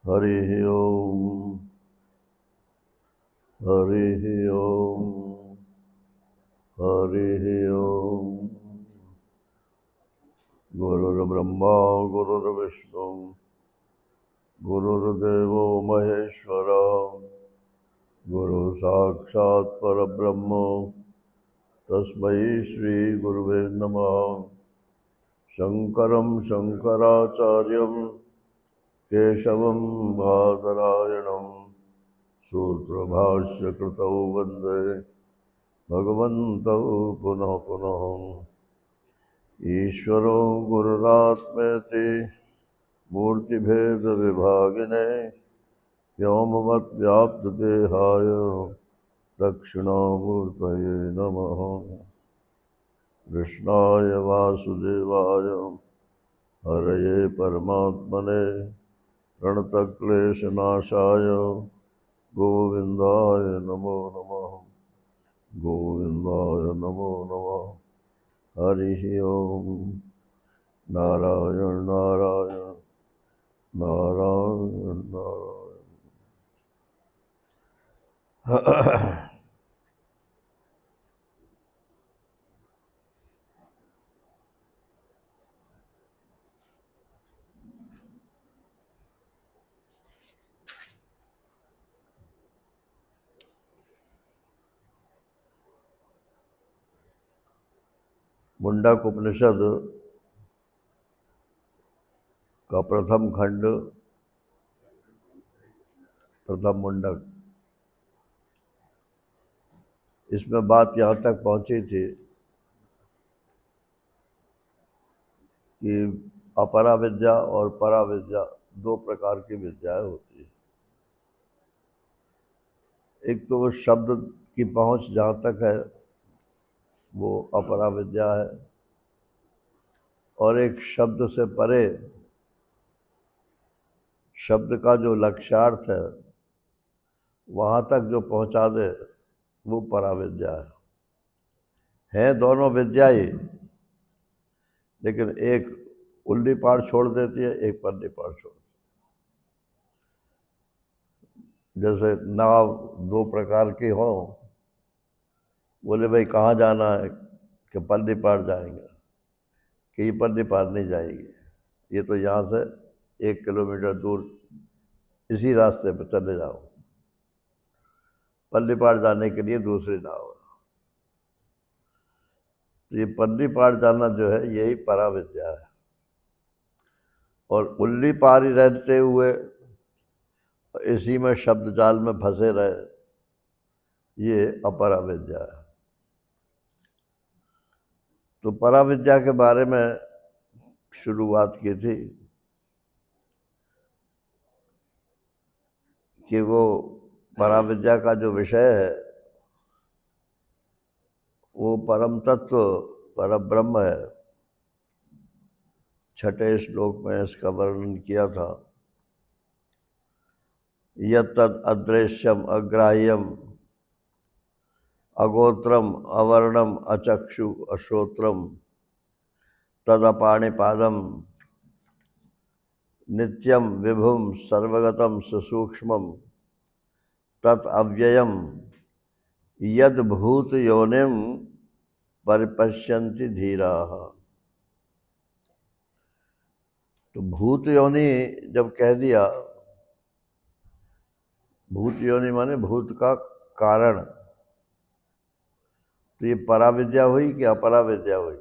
हरिः ओम् हरिः ओम् हरिः ओम्। गुरुर्ब्रह्मा गुरुर्विष्णु गुरुर्देवो महेश्वर गुरु साक्षात् परब्रह्म तस्मै श्री गुरुवे नमः। शंकरं शंकराचार्यं केशवं बादरायणं सूत्रभाष्यकृतौ वन्दे भगवन्तौ पुनः पुनः। ईश्वरो गुरुरात्मेति मूर्तिभेदविभागिने व्योमवद्व्याप्तदेहाय दक्षिणामूर्तये नमः। कृष्णाय वासुदेवाय हरये परमात्मने प्रणतक्लेशनाशाय गोविन्दाय नमो नमः। गोविन्दाय नमो नमः। हरिः ओम्। नारायण नारायण नारायण नारायण। मुंडक उपनिषद का प्रथम खंड, प्रथम मुंडक, इसमें बात यहाँ तक पहुँची थी कि अपरा विद्या और परा विद्या दो प्रकार की विद्याएं होती है। एक तो वो शब्द की पहुँच जहाँ तक है वो अपरा विद्या है, और एक शब्द से परे शब्द का जो लक्ष्यार्थ है वहाँ तक जो पहुँचा दे वो परा विद्या है दोनों विद्या ही, लेकिन एक उल्ली पार छोड़ देती है, एक पल्ली पार छोड़ देती है। जैसे नाव दो प्रकार की हो, बोले भाई कहाँ जाना है, कि पल्ली पार जाएंगे, कि ये पल्ली पार नहीं जाएगी, ये तो यहाँ से 1 किलोमीटर दूर इसी रास्ते पर चले जाओ, पल्ली पार जाने के लिए दूसरी नाव है। तो ये पल्ली पार जाना जो है यही परा विद्या है, और उल्ली पार ही रहते हुए इसी में शब्द जाल में फंसे रहे, ये अपरा विद्या है। तो परा विद्या के बारे में शुरुआत की थी कि वो परा विद्या का जो विषय है वो परम तत्व परब्रह्म है। छठे श्लोक में इसका वर्णन किया था। यत्तद् अदृश्यम अग्राह्यम अगोत्रम अवर्णम अचक्षु अश्रोत्रम तदपाणिपादम नित्यम विभुम सर्वगतम सुसूक्ष्मम तत् अव्ययम यद भूत योनिम परिपश्यन्ति धीराः। तो भूत योनि जब कह दिया, भूत योनि माने भूत का कारण, तो ये परा विद्या हुई कि अपरा विद्या हुई?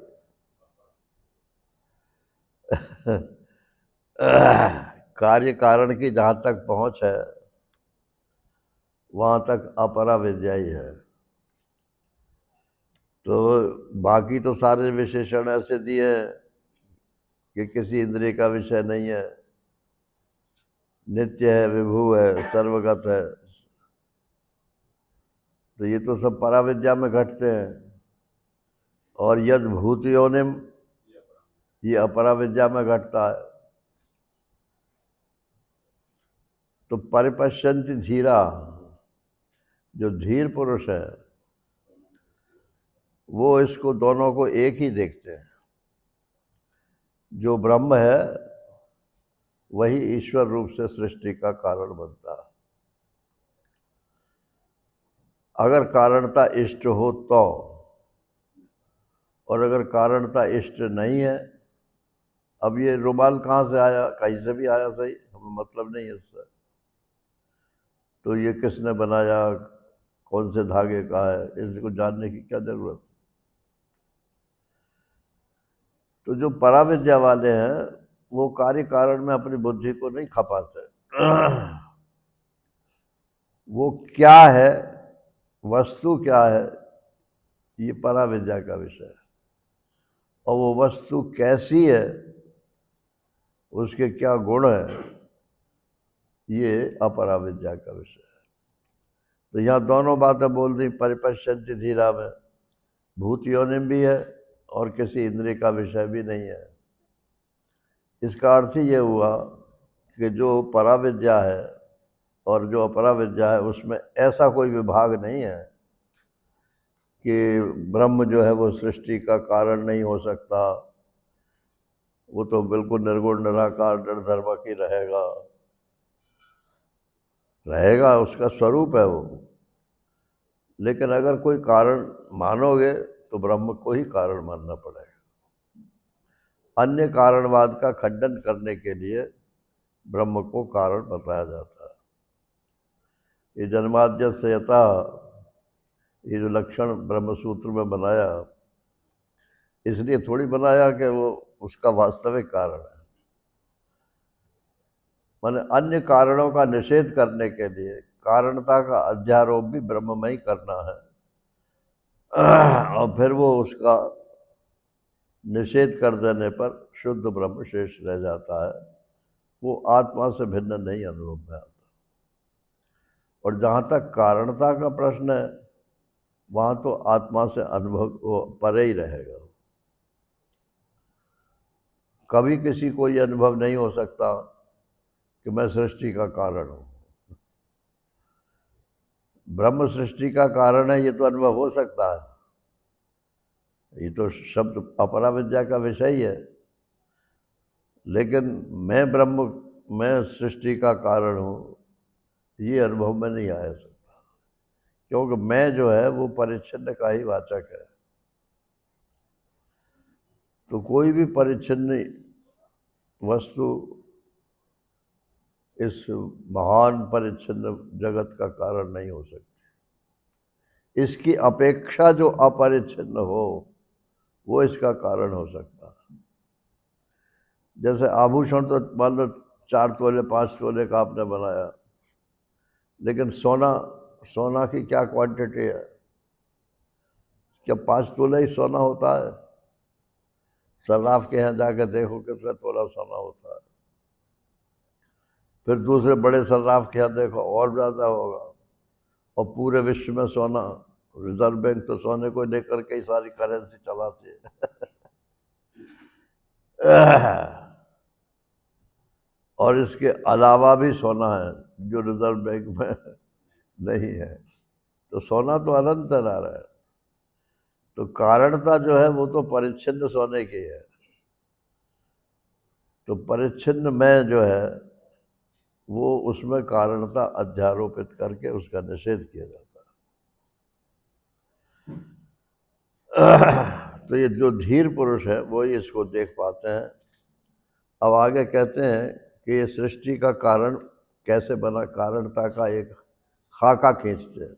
कार्य कारण की जहाँ तक पहुँच है वहाँ तक अपरा विद्या ही है। तो बाकी तो सारे विशेषण ऐसे दिए कि किसी इंद्रिय का विषय नहीं है, नित्य है, विभु है, सर्वगत है, तो ये तो सब परा विद्या में घटते हैं। और यद भूत योनिम, ये अपरा विद्या में घटता है। तो परिपश्यन्ति धीरा, जो धीर पुरुष है वो इसको दोनों को एक ही देखते हैं। जो ब्रह्म है वही ईश्वर रूप से सृष्टि का कारण बनता है। अगर कारणता इष्ट हो तो, और अगर कारणता इष्ट नहीं है, अब ये रुमाल कहाँ से आया, कहीं से भी आया सही, हमें मतलब नहीं है इससे। तो ये किसने बनाया, कौन से धागे का है, इसको जानने की क्या जरूरत। तो जो पराविद्या वाले हैं वो कार्य कारण में अपनी बुद्धि को नहीं खपाते। वो क्या है, वस्तु क्या है, ये पराविद्या का विषय है। और वो वस्तु कैसी है, उसके क्या गुण है, ये अपराविद्या का विषय है। तो यहाँ दोनों बातें बोल दी। परिपश्यन्ति धीरा में भूत योनिम भी है और किसी इंद्रिय का विषय भी नहीं है। इसका अर्थ ही ये हुआ कि जो पराविद्या है और जो अपराविद्या है उसमें ऐसा कोई विभाग नहीं है कि ब्रह्म जो है वो सृष्टि का कारण नहीं हो सकता, वो तो बिल्कुल निर्गुण निराकार निर्धर्मक ही रहेगा, उसका स्वरूप है वो। लेकिन अगर कोई कारण मानोगे तो ब्रह्म को ही कारण मानना पड़ेगा। अन्य कारणवाद का खंडन करने के लिए ब्रह्म को कारण बताया जाता है। ये जन्माद्यस्य यथा, ये जो लक्षण ब्रह्मसूत्र में बनाया, इसलिए थोड़ी बनाया कि वो उसका वास्तविक कारण है। माने अन्य कारणों का निषेध करने के लिए कारणता का अध्यारोप भी ब्रह्म में ही करना है, और फिर वो उसका निषेध कर देने पर शुद्ध ब्रह्म शेष रह जाता है। वो आत्मा से भिन्न नहीं अनुभव में आता। और जहाँ तक कारणता का प्रश्न है, वहाँ तो आत्मा से अनुभव वो परे ही रहेगा। कभी किसी को ये अनुभव नहीं हो सकता कि मैं सृष्टि का कारण हूँ। ब्रह्म सृष्टि का कारण है, ये तो अनुभव हो सकता है। ये तो शब्द अपराविद्या का विषय ही है। लेकिन मैं सृष्टि का कारण हूँ, ये अनुभव में नहीं आ सकता, क्योंकि मैं जो है वो परिच्छिन्न का ही वाचक है। तो कोई भी परिच्छिन्न वस्तु इस महान परिच्छिन्न जगत का कारण नहीं हो सकती। इसकी अपेक्षा जो अपरिच्छिन्न हो वो इसका कारण हो सकता है। जैसे आभूषण तो मान लो 4 तोले 5 तोले का आपने बनाया, लेकिन सोना की क्या क्वांटिटी है? क्या 5 तोले ही सोना होता है? सर्राफ के यहाँ जाकर देखो कितना तोला सोना होता है। फिर दूसरे बड़े सर्राफ के यहाँ देखो और ज़्यादा होगा। और पूरे विश्व में सोना, रिजर्व बैंक तो सोने को लेकर के ही सारी करेंसी चलाती है। और इसके अलावा भी सोना है जो रिजर्व बैंक में नहीं है। तो सोना तो अनंत रह रहा है। तो कारणता जो है वो तो परिच्छिन्न सोने की है। तो परिच्छिन्न में जो है वो उसमें कारणता अध्यारोपित करके उसका निषेध किया जाता है। तो ये जो धीर पुरुष है वो ही इसको देख पाते हैं। अब आगे कहते हैं कि ये सृष्टि का कारण कैसे बना, कारणता का एक खाका खींचते हैं,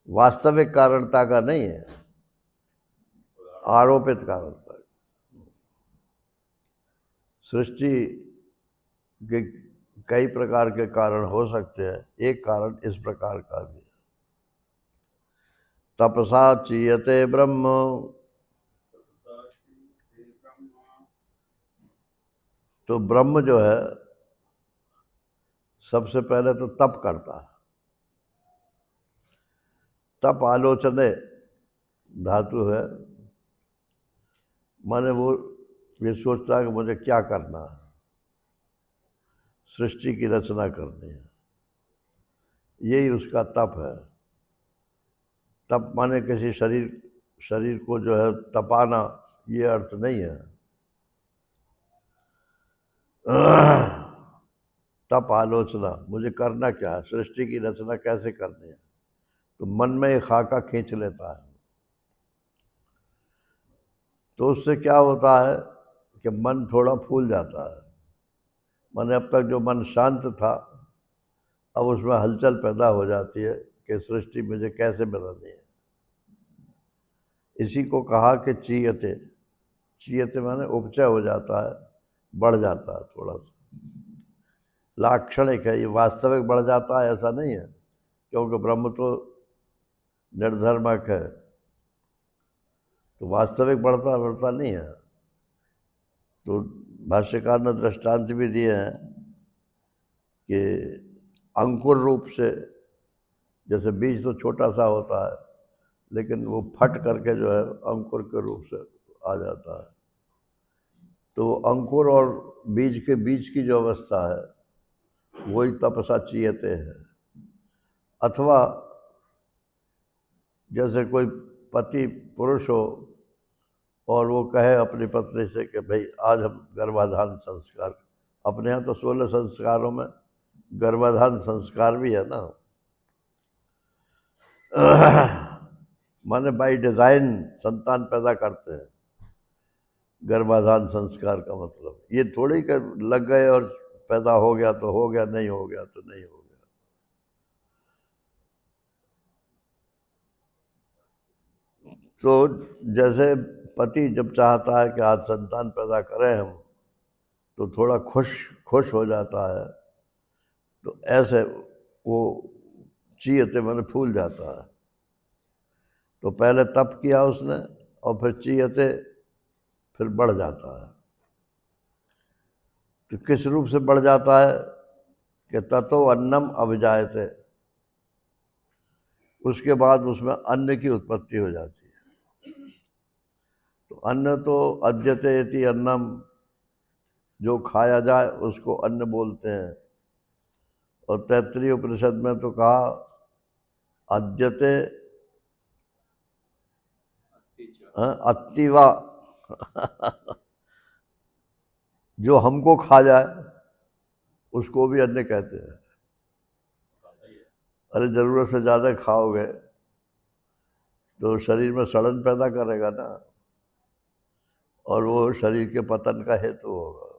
वास्तविक कारणता का नहीं है, आरोपित कारणता। सृष्टि के कई प्रकार के कारण हो सकते हैं, एक कारण इस प्रकार का भी है। तपसा चीयते ब्रह्म, तो ब्रह्म जो है सबसे पहले तो तप करता है। तप आलोचने धातु है, माने वो ये सोचता है कि मुझे क्या करना है, सृष्टि की रचना करनी है, यही उसका तप है। तप माने किसी शरीर को जो है तपाना, ये अर्थ नहीं है। तप आलोचना, मुझे करना क्या है, सृष्टि की रचना कैसे करनी है, तो मन में एक खाका खींच लेता है। तो उससे क्या होता है कि मन थोड़ा फूल जाता है। माने अब तक जो मन शांत था, अब उसमें हलचल पैदा हो जाती है कि सृष्टि मुझे कैसे बनानी है। इसी को कहा कि चीयते, चीयते माने उपचय हो जाता है, बढ़ जाता है थोड़ा सा, लाक्षणिक है। ये वास्तविक बढ़ जाता है ऐसा नहीं है, क्योंकि ब्रह्म तो निर्धर्मक है, तो वास्तविक बढ़ता बढ़ता नहीं है। तो भाष्यकार ने दृष्टांत भी दिए हैं कि अंकुर रूप से, जैसे बीज तो छोटा सा होता है, लेकिन वो फट करके जो है अंकुर के रूप से आ जाता है। तो अंकुर और बीज के बीच की जो अवस्था है वही तपसा चीयते है। अथवा जैसे कोई पति पुरुष हो और वो कहे अपनी पत्नी से कि भाई आज हम गर्भाधान संस्कार, अपने यहाँ तो 16 संस्कारों में गर्भाधान संस्कार भी है ना। माने बाई डिजाइन संतान पैदा करते हैं। गर्भाधान संस्कार का मतलब ये थोड़ी कि लग गए और पैदा हो गया तो हो गया, नहीं हो गया तो नहीं हो गया। तो जैसे पति जब चाहता है कि आज संतान पैदा करें हम, तो थोड़ा खुश खुश हो जाता है, तो ऐसे वो चीयते मैंने फूल जाता है। तो पहले तप किया उसने और फिर चीयते फिर बढ़ जाता है। तो किस रूप से बढ़ जाता है कि ततो अन्नम अभिजायते, उसके बाद उसमें अन्न की उत्पत्ति हो जाती है। तो अन्न तो अद्यते इति अन्नम, जो खाया जाए उसको अन्न बोलते हैं। और तैत्तरीय उपनिषद में तो कहा अद्यते अत्तिवा, जो हमको खा जाए उसको भी अन्न कहते हैं। अरे जरूरत से ज़्यादा खाओगे तो शरीर में सड़न पैदा करेगा ना, और वो शरीर के पतन का हेतु होगा।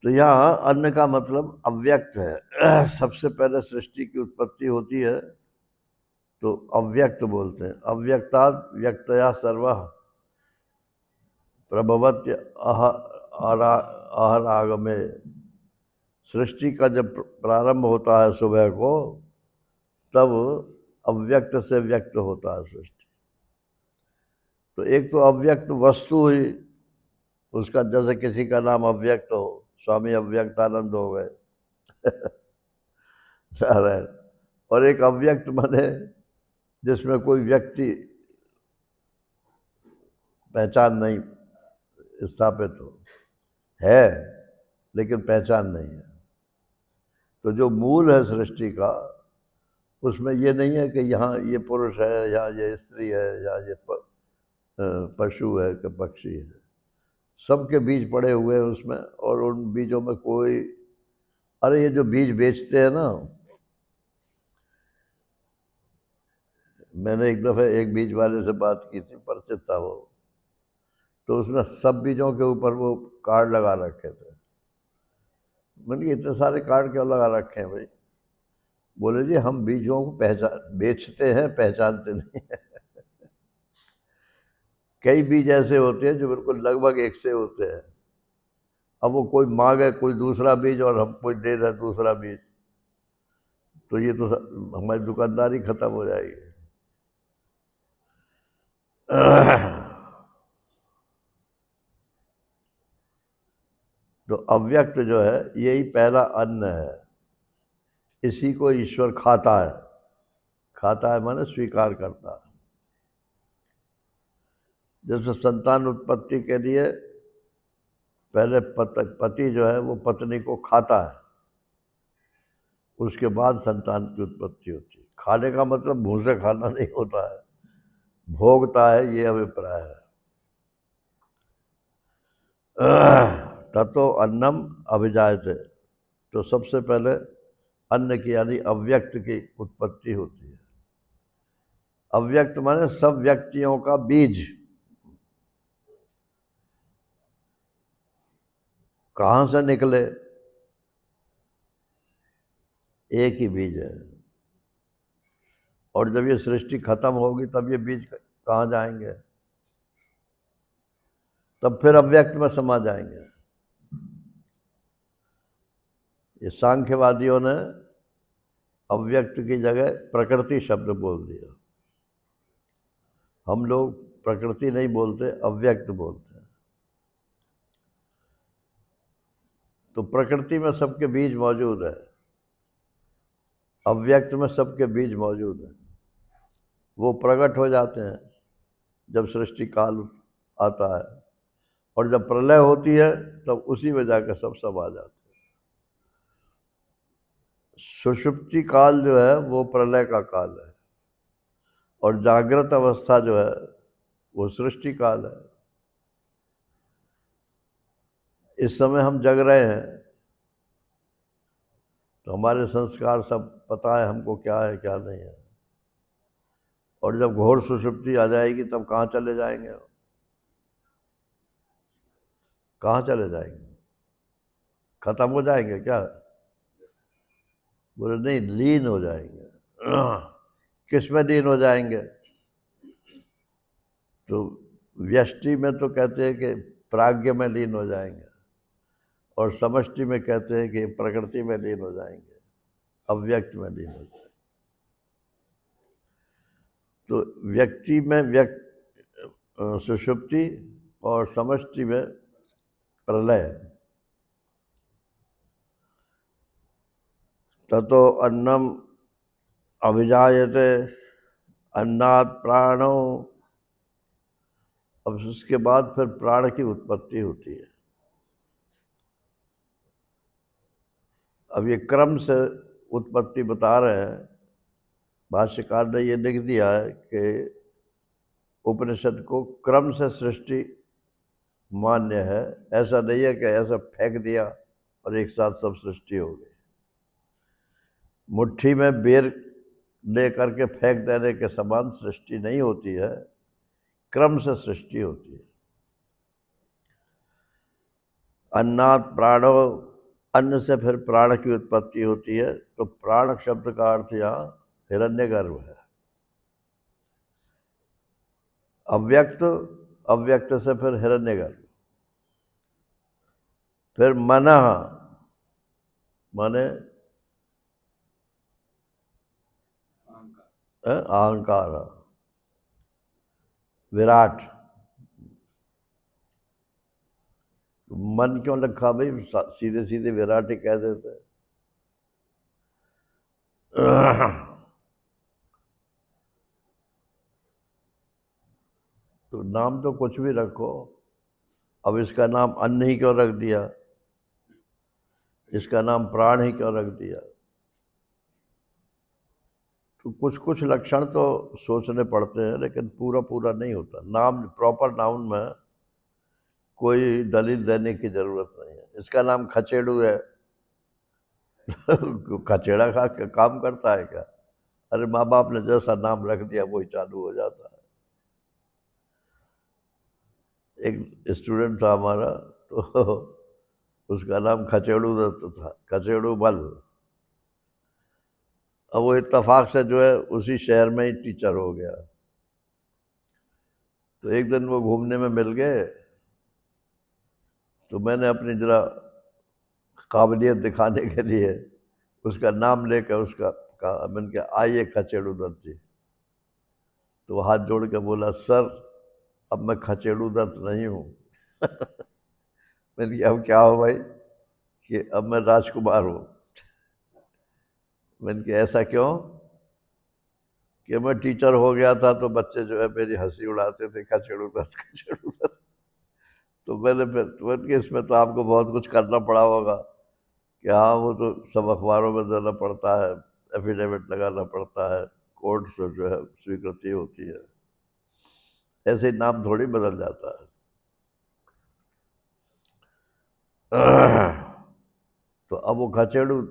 तो यहाँ अन्न का मतलब अव्यक्त है। सबसे पहले सृष्टि की उत्पत्ति होती है तो अव्यक्त बोलते हैं। अव्यक्तात् व्यक्तया सर्वः प्रभवत्य अहरागमे। सृष्टि का जब प्रारंभ होता है सुबह को, तब अव्यक्त से व्यक्त होता है सृष्टि। तो एक तो अव्यक्त वस्तु हुई, उसका जैसे किसी का नाम अव्यक्त हो, स्वामी अव्यक्तानंद हो गए। नारायण। और एक अव्यक्त माने जिसमें कोई व्यक्ति पहचान नहीं स्थापित हो, है लेकिन पहचान नहीं है। तो जो मूल है सृष्टि का, उसमें ये नहीं है कि यहाँ ये पुरुष है, यहाँ ये स्त्री है, यहाँ ये पशु है कि पक्षी है। सबके बीज पड़े हुए हैं उसमें, और उन बीजों में कोई, अरे ये जो बीज बेचते हैं ना, मैंने एक दफ़े एक बीज वाले से बात की थी, परिचित था वो, तो उसने सब बीजों के ऊपर वो कार्ड लगा रखे थे। मैंने इतने सारे कार्ड क्यों लगा रखे हैं भाई? बोले जी हम बीजों को पहचान बेचते हैं, पहचानते नहीं है। कई बीज ऐसे होते हैं जो बिल्कुल लगभग एक से होते हैं। अब वो कोई मांगे कोई दूसरा बीज और हम कोई दे दे दूसरा बीज, तो ये तो हमारी दुकानदारी खत्म हो जाएगी। तो अव्यक्त जो है यही पहला अन्न है। इसी को ईश्वर खाता है। खाता है माने स्वीकार करता है। जैसे संतान उत्पत्ति के लिए पहले पति जो है वो पत्नी को खाता है, उसके बाद संतान की उत्पत्ति होती है। खाने का मतलब मुंह से खाना नहीं होता है, भोगता है, ये अभिप्राय है। ततो अन्नम अभिजायते, तो सबसे पहले अन्न की यानी अव्यक्त की उत्पत्ति होती है। अव्यक्त माने सब व्यक्तियों का बीज। कहाँ से निकले? एक ही बीज है। और जब ये सृष्टि खत्म होगी तब ये बीज कहाँ जाएंगे? तब फिर अव्यक्त में समा जाएंगे। ये सांख्यवादियों ने अव्यक्त की जगह प्रकृति शब्द बोल दिया। हम लोग प्रकृति नहीं बोलते, अव्यक्त बोलते हैं। तो प्रकृति में सबके बीज मौजूद है, अव्यक्त में सबके बीज मौजूद हैं। वो प्रकट हो जाते हैं जब सृष्टि काल आता है, और जब प्रलय होती है तब उसी में जाकर सब समा जाते हैं। सुषुप्ति काल जो है वो प्रलय का काल है, और जागृत अवस्था जो है वो सृष्टि काल है। इस समय हम जग रहे हैं तो हमारे संस्कार सब पता है हमको क्या है क्या नहीं है, और जब घोर सुषुप्ति आ जाएगी तब कहाँ चले जाएंगे? कहाँ चले जाएंगे? खत्म हो जाएंगे क्या? बोले नहीं, लीन हो जाएंगे। किस में लीन हो जाएंगे? तो व्यष्टि में तो कहते हैं कि प्राज्ञ में लीन हो जाएंगे, और समष्टि में कहते हैं कि प्रकृति में लीन हो जाएंगे, अव्यक्त में लीन हो जाएंगे। तो व्यक्ति में सुषुप्ति और समष्टि में प्रलय। ततो अन्नम अभिजायते अन्नात् प्राणो। अब उसके बाद फिर प्राण की उत्पत्ति होती है। अब ये क्रम से उत्पत्ति बता रहे हैं। भाष्यकार ने ये लिख दिया है कि उपनिषद को क्रम से सृष्टि मान्य है, ऐसा नहीं है कि ऐसा फेंक दिया और एक साथ सब सृष्टि हो गई। मुट्ठी में बेर ले करके फेंक देने के समान सृष्टि नहीं होती है, क्रम से सृष्टि होती है। अन्नात् प्राणो, अन्न से फिर प्राण की उत्पत्ति होती है। तो प्राण शब्द का अर्थ यहाँ हिरण्यगर्भ है। अव्यक्त, अव्यक्त से फिर हिरण्यगर्भ, फिर मनः माने अहंकार, विराट। मन क्यों लिखा भाई? सीधे सीधे विराट ही कह देते। तो नाम तो कुछ भी रखो, अब इसका नाम अन्न ही क्यों रख दिया? इसका नाम प्राण ही क्यों रख दिया? तो कुछ कुछ लक्षण तो सोचने पड़ते हैं, लेकिन पूरा पूरा नहीं होता। नाम, प्रॉपर नाउन में कोई दलील देने की जरूरत नहीं है। इसका नाम खचेड़ू है, खचेड़ा का काम करता है क्या? अरे माँ बाप ने जैसा नाम रख दिया वही चालू हो जाता है। एक स्टूडेंट था हमारा, तो उसका नाम खचेड़ू दत्त था, खचेड़ू बल। अब वो इत्तेफाक से जो है उसी शहर में ही टीचर हो गया। तो एक दिन वो घूमने में मिल गए, तो मैंने अपनी जरा काबिलियत दिखाने के लिए उसका नाम लेकर उसका कहा, मैंने कहा आइए खचेड़ू दत्त जी। तो वो हाथ जोड़ के बोला, सर अब मैं खचेड़ू दत्त नहीं हूँ। मैंने कहा अब क्या हो भाई? कि अब मैं राजकुमार हूँ। मैंने कहा ऐसा क्यों? कि मैं टीचर हो गया था तो बच्चे जो है मेरी हंसी उड़ाते थे, खचेड़ू दत्त खचेड़ू दत्त। तो मैंने फिर मैंने कहा इसमें तो आपको बहुत कुछ करना पड़ा होगा। कि हाँ, वो तो सब अखबारों में देना पड़ता है, एफिडेविट लगाना पड़ता है, कोर्ट से जो है स्वीकृति होती है। ऐसे ही नाम थोड़ी बदल जाता है। तो अब वो खचेड़ू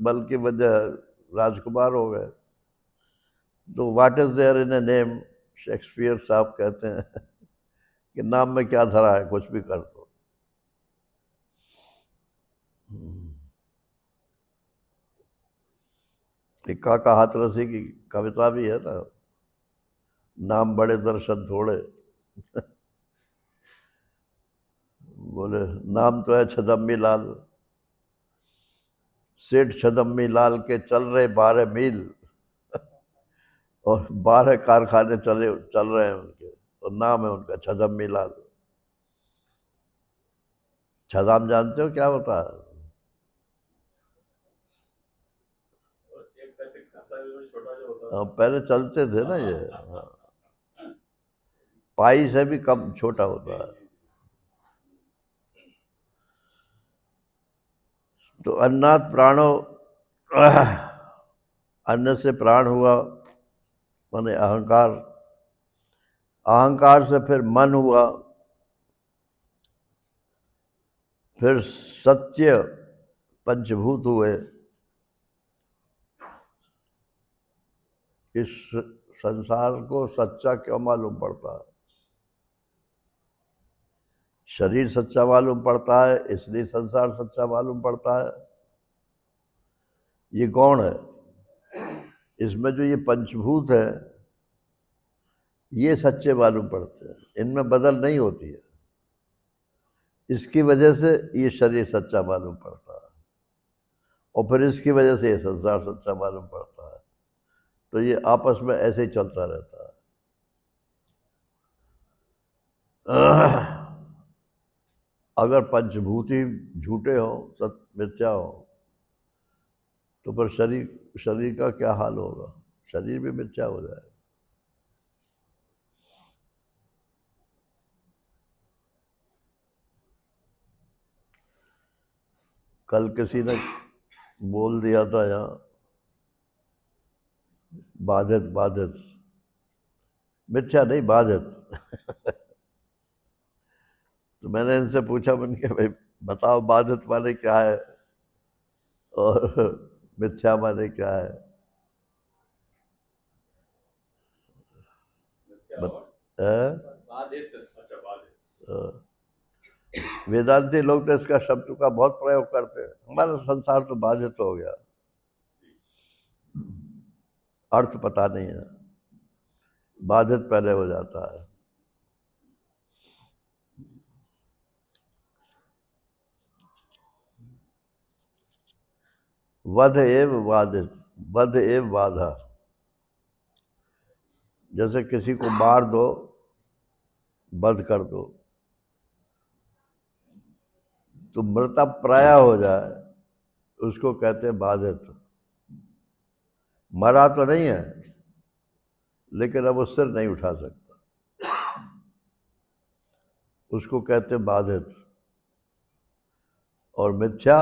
बल की वजह राजकुमार हो गए। तो what is there in a name, Shakespeare साहब कहते हैं कि नाम में क्या धरा है, कुछ भी कर दो। एक काका हाथरसी की कविता भी है ना, नाम बड़े दर्शन थोड़े। बोले नाम तो है छदम्मी लाल, सेठ छदम्मी लाल के चल रहे 12 मील, और 12 कारखाने चल रहे हैं उनके, और नाम है उनका छदम्मी लाल। छदाम जानते हो क्या होता है? पहले चलते थे ना ये। हाँ। पाई से भी कम छोटा होता है। तो अन्नात प्राणो, अन्न से प्राण हुआ माने अहंकार, अहंकार से फिर मन हुआ, फिर सत्य पंचभूत हुए। इस संसार को सच्चा क्यों मालूम पड़ता है? शरीर सच्चा मालूम पड़ता है, इसलिए संसार सच्चा मालूम पड़ता है। ये कौन है? इसमें जो ये पंचभूत है, ये सच्चे मालूम पड़ते हैं, इनमें बदल नहीं होती है। इसकी वजह से ये शरीर सच्चा मालूम पड़ता है, और फिर इसकी वजह से ये संसार सच्चा मालूम पड़ता है। तो ये आपस में ऐसे ही चलता रहता है। अगर पंचभूत ही झूठे हो, सत मिथ्या हो, तो फिर शरीर का क्या हाल होगा? शरीर भी मिथ्या हो जाएगा। कल किसी ने बोल दिया था यहाँ, बाधित बाधित, मिथ्या नहीं बाधित। तो मैंने इनसे पूछा, बन के भाई बताओ बाधित माने क्या है और मिथ्या माने क्या है? वेदांती लोग तो इसका शब्द का बहुत प्रयोग करते हैं। हमारा संसार तो बाधित हो गया, अर्थ पता नहीं है, बाधित पहले हो जाता है। वध एव बाधित, वध एव बाधा। जैसे किसी को मार दो, वध कर दो, तो मृता प्राय हो जाए, उसको कहते हैं बाधित। मरा तो नहीं है, लेकिन अब वो सिर नहीं उठा सकता, उसको कहते हैं बाधित। और मिथ्या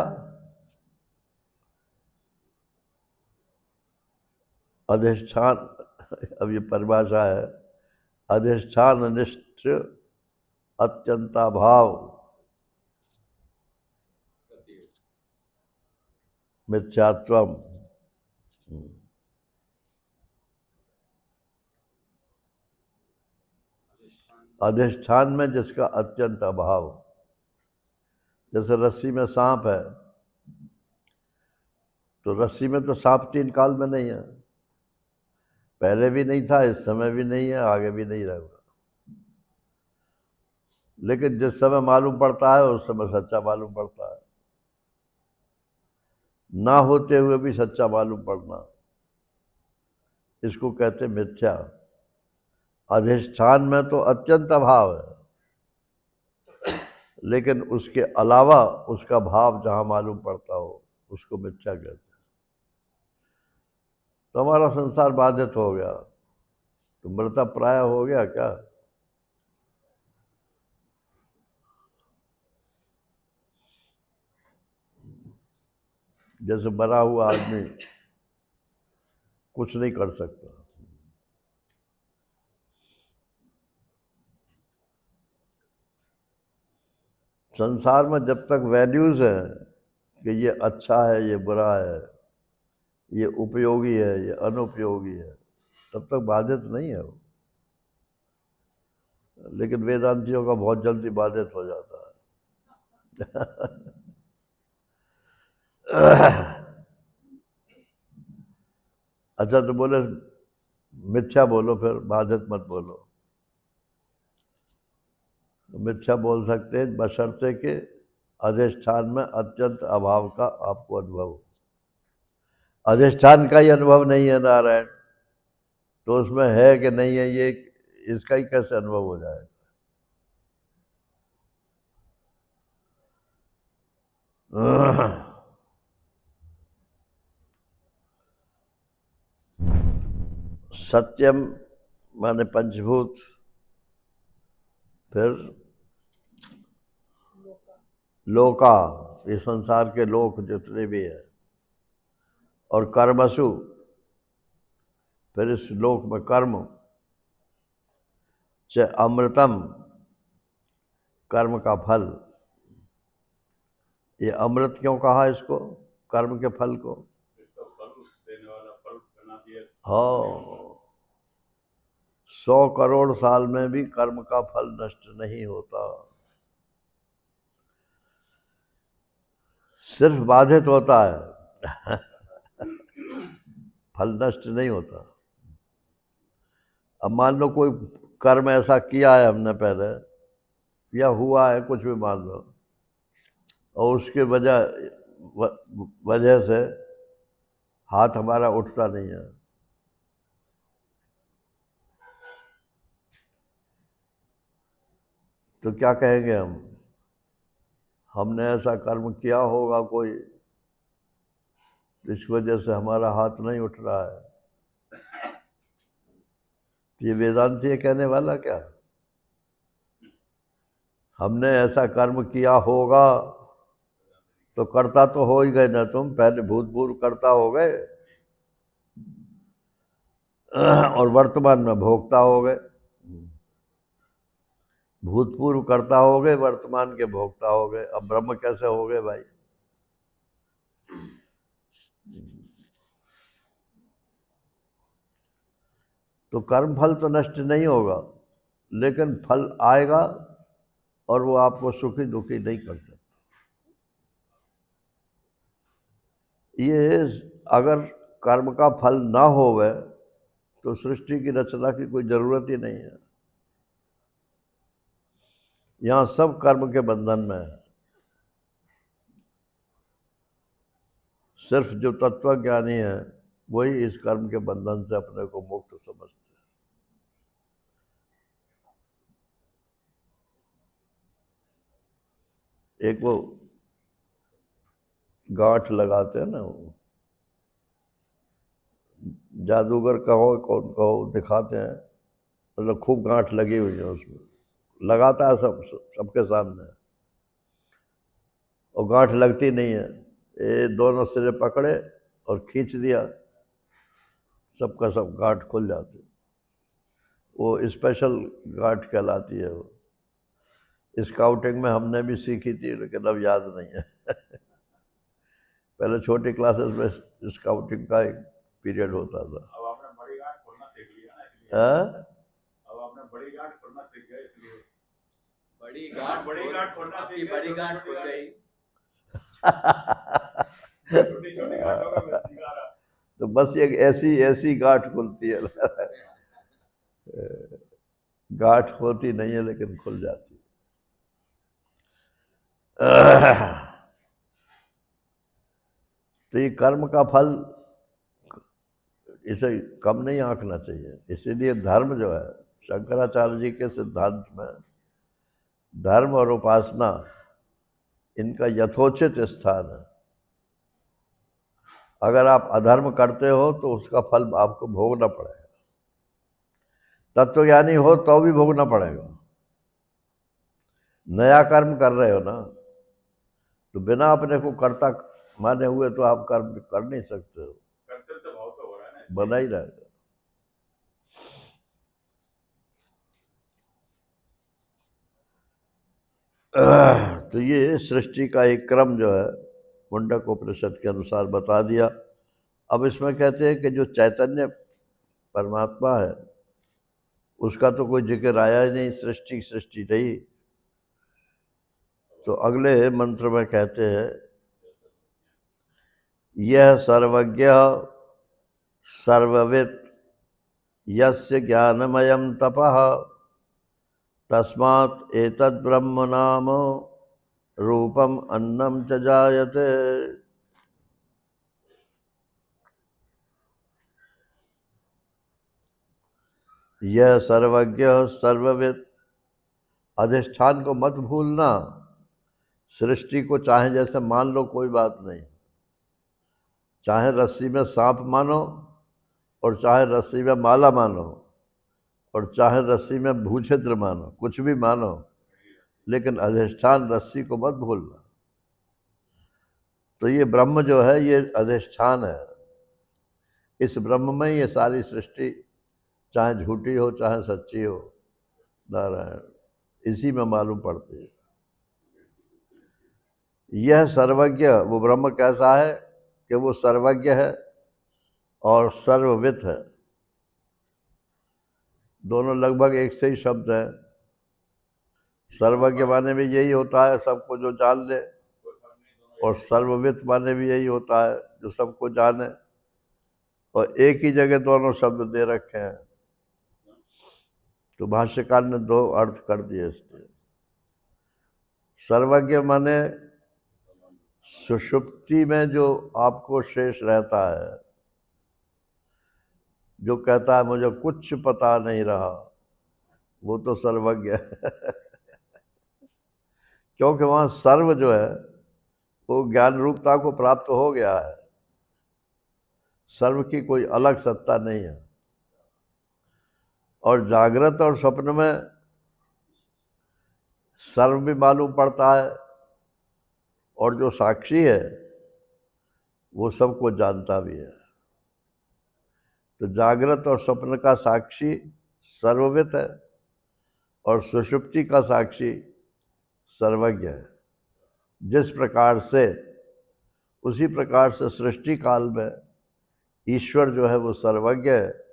अधिष्ठान, अब ये परिभाषा है, अधिष्ठान अनिष्ठ अत्यंताभाव मिथ्यात्वम। अधिष्ठान में जिसका अत्यंत अभाव। जैसे रस्सी में सांप है, तो रस्सी में तो सांप 3 काल में नहीं है, पहले भी नहीं था, इस समय भी नहीं है, आगे भी नहीं रहेगा। लेकिन जिस समय मालूम पड़ता है उस समय सच्चा मालूम पड़ता है, ना होते हुए भी सच्चा मालूम पड़ना, इसको कहते मिथ्या। अधिष्ठान में तो अत्यंत अभाव है, लेकिन उसके अलावा उसका भाव जहां मालूम पड़ता हो उसको मिथ्या कहते हैं। तो हमारा संसार बाधित हो गया, तो मृता प्राय हो गया क्या? जैसे मरा हुआ आदमी कुछ नहीं कर सकता, संसार में जब तक वैल्यूज है कि ये अच्छा है, ये बुरा है, ये उपयोगी है, ये अनुपयोगी है, तब तक बाधित नहीं है वो। लेकिन वेदांतियों का बहुत जल्दी बाधित हो जाता है। अच्छा तो बोले मिथ्या बोलो, फिर बाधित मत बोलो। मिथ्या बोल सकते हैं बशर्ते के अधिष्ठान में अत्यंत अभाव का आपको अनुभव हो। अधिष्ठान का ही अनुभव नहीं है नारायण, तो उसमें है कि नहीं है ये, इसका ही कैसे अनुभव हो जाएगा? सत्यम माने पंचभूत, फिर लोका, इस संसार के लोक जितने भी है, और कर्मसु, फिर इस लोक में कर्म, च अमृतम, कर्म का फल। ये अमृत क्यों कहा इसको, कर्म के फल को? हाँ, 100 करोड़ साल में भी कर्म का फल नष्ट नहीं होता, सिर्फ बाधित होता है। फल नष्ट नहीं होता। अब मान लो कोई कर्म ऐसा किया है हमने पहले, या हुआ है, कुछ भी मान लो, और उसके वजह से हाथ हमारा उठता नहीं है, तो क्या कहेंगे हम? हमने ऐसा कर्म किया होगा कोई, इस वजह से हमारा हाथ नहीं उठ रहा है। ये वेदांती है कहने वाला क्या? हमने ऐसा कर्म किया होगा, तो करता तो हो ही गए ना तुम, पहले भूतपूर्व करता हो गए और वर्तमान में भोगता हो गए। भूतपूर्व करता हो गए, वर्तमान के भोगता हो गए। अब ब्रह्म कैसे हो गए भाई? तो कर्म फल तो नष्ट नहीं होगा, लेकिन फल आएगा और वो आपको सुखी दुखी नहीं कर सकता। ये अगर कर्म का फल ना होवे तो सृष्टि की रचना की कोई जरूरत ही नहीं है। यहाँ सब कर्म के बंधन में है। सिर्फ जो तत्वज्ञानी है वही इस कर्म के बंधन से अपने को मुक्त समझते हैं। एक वो गांठ लगाते हैं ना, वो जादूगर कहो कौन कहो, दिखाते हैं, मतलब खूब गांठ लगी हुई है उसमें, लगाता है सबके सामने, और गांठ लगती नहीं है। ये दोनों सिरे पकड़े और खींच दिया, सबका सब गांठ खुल जाते। वो स्पेशल गांठ कहलाती है। वो स्काउटिंग में हमने भी सीखी थी, लेकिन अब याद नहीं है। पहले छोटी क्लासेस में स्काउटिंग का एक पीरियड होता था। अब आपने बड़ी गांठ खोलना सीख लिया ना, इसलिए। अब आपने बड़ी गांठ खोलना सीख गए, इसलिए बड़ी गांठ खोलना सीख गए। बड़ी गांठ खुल गई। छोटी छोटी गांठों में मैं सीखा रहा। तो बस एक ऐसी ऐसी गांठ खुलती है। गांठ होती नहीं है लेकिन खुल जाती है। तो ये कर्म का फल, इसे कम नहीं आंकना चाहिए। इसीलिए धर्म जो है, शंकराचार्य जी के सिद्धांत में धर्म और उपासना, इनका यथोचित स्थान है। अगर आप अधर्म करते हो तो उसका फल आपको भोगना पड़ेगा। तत्वज्ञानी हो तो भी भोगना पड़ेगा। नया कर्म कर रहे हो ना, तो बिना अपने को कर्ता माने हुए तो आप कर्म कर नहीं सकते हो, कर्तव्य भाव तो हो रहा है ना, बना ही रहेगा। तो ये सृष्टि का एक क्रम जो है मुंडक उपनिषद के अनुसार बता दिया। अब इसमें कहते हैं कि जो चैतन्य परमात्मा है उसका तो कोई जिक्र आया ही नहीं, सृष्टि सृष्टि रही। तो अगले मंत्र में कहते हैं यह सर्वज्ञ सर्ववित् यस्य ज्ञानमयं तपः तस्मात् एतद् ब्रह्म नाम रूपम अन्नम च जायते। यह सर्वज्ञ सर्ववित्, अधिष्ठान को मत भूलना। सृष्टि को चाहे जैसे मान लो, कोई बात नहीं, चाहे रस्सी में सांप मानो और चाहे रस्सी में माला मानो और चाहे रस्सी में भूछिद्र मानो, कुछ भी मानो, लेकिन अधिष्ठान रस्सी को मत भूलना। तो ये ब्रह्म जो है ये अधिष्ठान है। इस ब्रह्म में ये सारी सृष्टि चाहे झूठी हो चाहे सच्ची हो, नारायण इसी में मालूम पड़ती है। यह सर्वज्ञ, वो ब्रह्म कैसा है कि वो सर्वज्ञ है और सर्ववित् है। दोनों लगभग एक से ही शब्द हैं। सर्वज्ञ माने भी यही होता है सबको जो जान ले, और सर्ववित् माने भी यही होता है जो सबको जाने। और एक ही जगह दोनों शब्द दे रखे हैं, तो भाष्यकार ने दो अर्थ कर दिए इसके। सर्वज्ञ माने सुषुप्ति में जो आपको शेष रहता है, जो कहता है मुझे कुछ पता नहीं रहा, वो तो सर्वज्ञ है। क्योंकि वहाँ सर्व जो है वो ज्ञान रूपता को प्राप्त हो गया है। सर्व की कोई अलग सत्ता नहीं है। और जागृत और स्वप्न में सर्व भी मालूम पड़ता है, और जो साक्षी है वो सबको जानता भी है। तो जागृत और स्वप्न का साक्षी सर्ववित् है और सुषुप्ति का साक्षी सर्वज्ञ है। जिस प्रकार से, उसी प्रकार से सृष्टि काल में ईश्वर जो है वो सर्वज्ञ है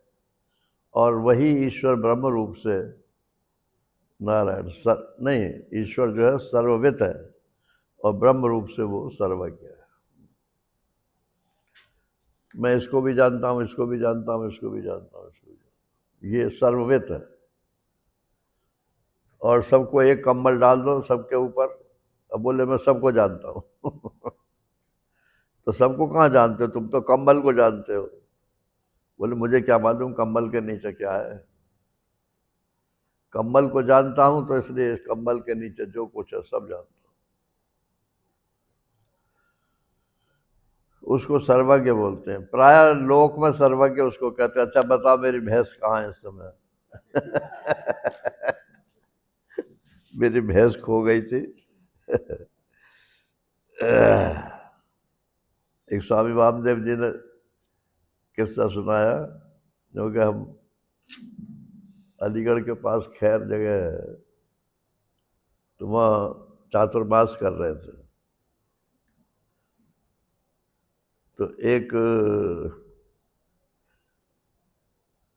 और वही ईश्वर ब्रह्म रूप से नारायण नहीं, ईश्वर जो है सर्ववित् है और ब्रह्म रूप से वो सर्वज्ञ है। मैं इसको भी जानता हूँ, इसको भी जानता हूँ, इसको भी जानता हूँ, इसको भी जानता हूँ, ये सर्ववित् है। और सबको एक कंबल डाल दो सबके ऊपर, अब बोले मैं सबको जानता हूँ। तो सबको कहाँ जानते हो, तुम तो कंबल को जानते हो। बोले मुझे क्या मालूम कंबल के नीचे क्या है। कंबल को जानता हूँ तो इसलिए इस कंबल के नीचे जो कुछ है सब जानता हूँ। उसको सर्वज्ञ बोलते हैं। प्राय लोक में सर्वज्ञ उसको कहते हैं। अच्छा बता मेरी भैंस कहाँ है इस समय। मेरी भैंस खो गई थी। एक स्वामी वामदेव जी ने किस्सा सुनाया, जो कि हम अलीगढ़ के पास खैर जगह है, तो वहाँ चातुर्मास कर रहे थे। तो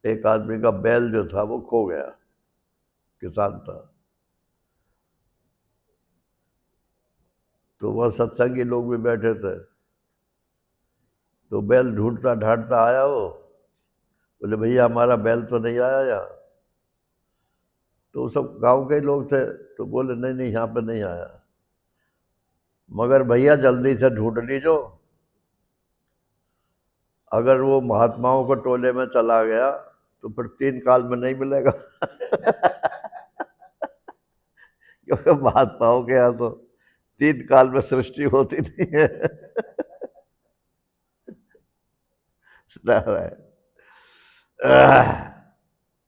एक आदमी का बैल जो था वो खो गया, किसान था। तो वहाँ सत्संगी लोग भी बैठे थे। तो बैल ढूंढता ढांढता आया वो, बोले भैया हमारा बैल तो नहीं आया यहाँ। तो सब गांव के लोग थे, तो बोले नहीं नहीं यहाँ पे नहीं आया, मगर भैया जल्दी से ढूंढ लीजो, अगर वो महात्माओं को टोले में चला गया तो फिर 3 काल में नहीं मिलेगा। क्योंकि महात्माओं के यहाँ तो 3 काल में सृष्टि होती नहीं है।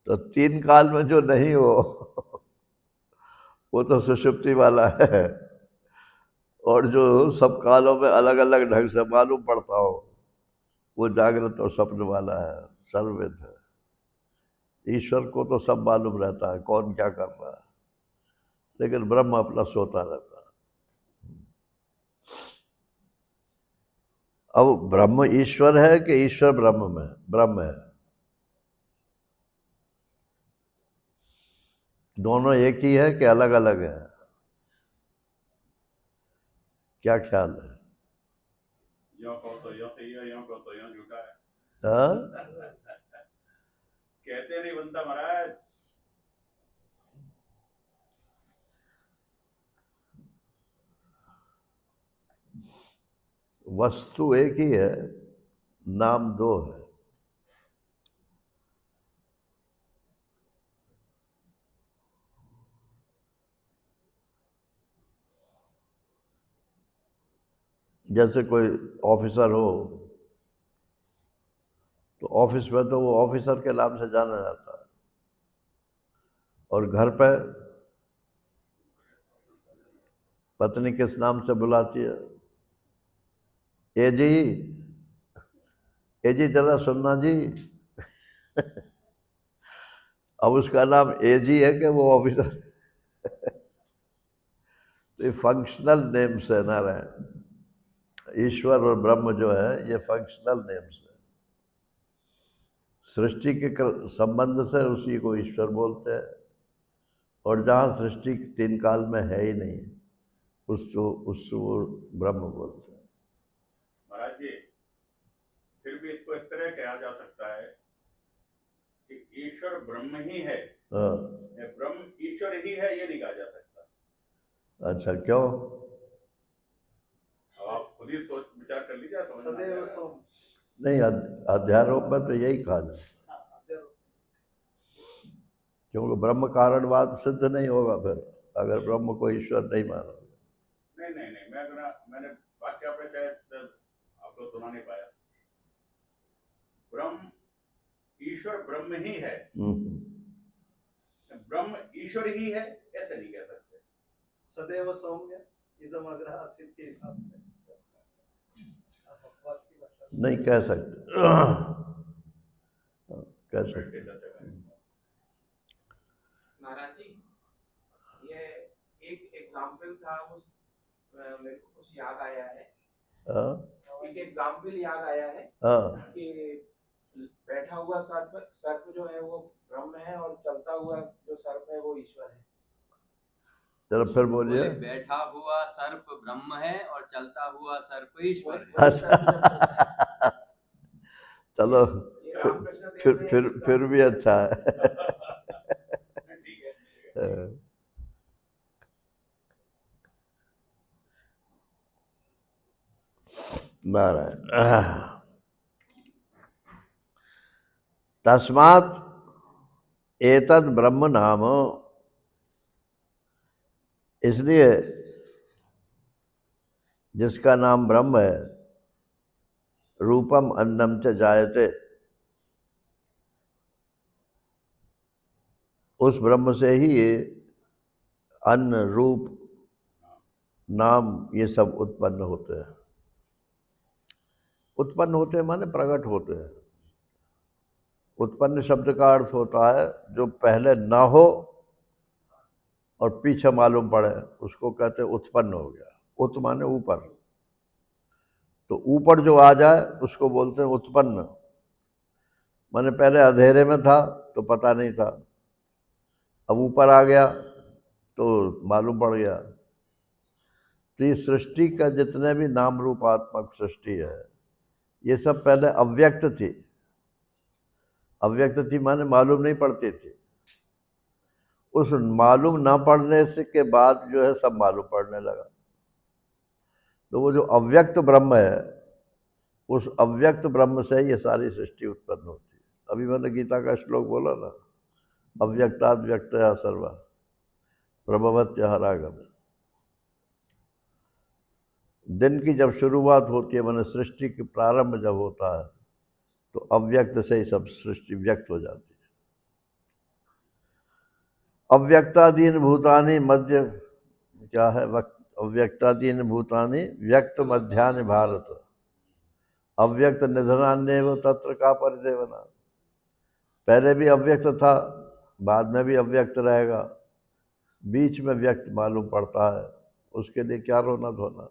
तो 3 काल में जो नहीं हो वो तो सुषुप्ति वाला है, और जो सब कालों में अलग अलग ढंग से मालूम पड़ता हो वो जागृत और स्वप्न वाला है, सर्वविद है। ईश्वर को तो सब मालूम रहता है कौन क्या कर रहा है, लेकिन ब्रह्म अपना सोता रहता है। अब ब्रह्म ईश्वर है कि ईश्वर ब्रह्म है? दोनों एक ही है कि अलग अलग है? क्या ख्याल है? यो कहो तो यो सही है, यो कहो तो यो झूठा है। हाँ? कहते नहीं बनता महाराज। वस्तु एक ही है, नाम दो है। जैसे कोई ऑफिसर हो तो ऑफिस में तो वो ऑफिसर के नाम से जाना जाता है, और घर पे पत्नी किस नाम से बुलाती है? ए जी, ए जी जरा सुनना जी। अब उसका नाम ए जी है कि वो ऑफिसर? तो ये फंक्शनल नेम्स है नारायण। ईश्वर और ब्रह्म जो है ये फंक्शनल नेम्स है। सृष्टि के संबंध से उसी को ईश्वर बोलते हैं, और जहाँ सृष्टि तीन काल में है ही नहीं उसको वो ब्रह्म बोलते हैं। महाराज जी, फिर भी इसको इस तरह कहा जा सकता है कि ईश्वर ब्रह्म ही है, हाँ। ब्रह्म ईश्वर ही है, ये नहीं कहा जा सकता। अच्छा, क्यों? अब आप खुद ही सोच विचार कर लीजिए, समझ में आ सदैव जाएगा। सोम। नहीं, अध्यारोप में तो यही कहा जाए, क्योंकि ब्रह्म कारणवाद सिद्ध नहीं होगा फिर अगर ब्रह्म को ईश्वर नहीं मानोगे। नहीं, मैंने वाक्य आपने शायद आपको सुना नहीं पाया। ब्रह्म ईश्वर ब्रह्म ही है, ब्रह्म ईश्वर ही है, ऐसे नहीं कह सकते। सदैव सौम्य इदम अग्रह आसित के हिसाब से नहीं कह सकते, कह सकते। महाराज जी, ये एक एग्जाम्पल था, उस मेरे को कुछ याद आया है। हाँ? एक एग्जाम्पल याद आया है हाँ। कि बैठा हुआ सर्प जो है वो ब्रह्म है, और चलता हुआ जो सर्प है वो ईश्वर है। चलो फिर बोलिए। बोले बैठा हुआ सर्प ब्रह्म है और चलता हुआ सर्प ईश्वर है। अच्छा, चलो फिर भी अच्छा है। ठीक है। नारायण। तस्मात् एतद् ब्रह्म नाम, इसलिए जिसका नाम ब्रह्म है, रूपम अन्नम च जायते, उस ब्रह्म से ही ये अन्न, रूप, नाम ये सब उत्पन्न होते हैं। उत्पन्न होते हैं माने प्रकट होते हैं। उत्पन्न शब्द का अर्थ होता है जो पहले ना हो और पीछे मालूम पड़े, उसको कहते हैं उत्पन्न हो गया। उत माने ऊपर, तो ऊपर जो आ जाए उसको बोलते हैं उत्पन्न। माने पहले अंधेरे में था तो पता नहीं था, अब ऊपर आ गया तो मालूम पड़ गया। तो ये सृष्टि का जितने भी नाम रूपात्मक सृष्टि है, ये सब पहले अव्यक्त थी। अव्यक्त थी माने मालूम नहीं पड़ती थी। उस मालूम ना पड़ने से के बाद जो है सब मालूम पड़ने लगा। तो वो जो अव्यक्त ब्रह्म है, उस अव्यक्त ब्रह्म से ये सारी सृष्टि उत्पन्न होती है। अभी मैंने गीता का श्लोक बोला ना, अव्यक्ताद् व्यक्तया सर्वा प्रभवत्य हरागम। दिन की जब शुरुआत होती है, मैंने सृष्टि की प्रारंभ जब होता है, तो अव्यक्त से ही सब सृष्टि व्यक्त हो जाती है। अव्यक्तादीन भूतानि मध्य, क्या है? अव्यक्तादीन भूतानि व्यक्त मध्यानि भारत, अव्यक्त निधनान्येव तत्र का परिदेवना। पहले भी अव्यक्त था, बाद में भी अव्यक्त रहेगा, बीच में व्यक्त मालूम पड़ता है, उसके लिए क्या रोना धोना।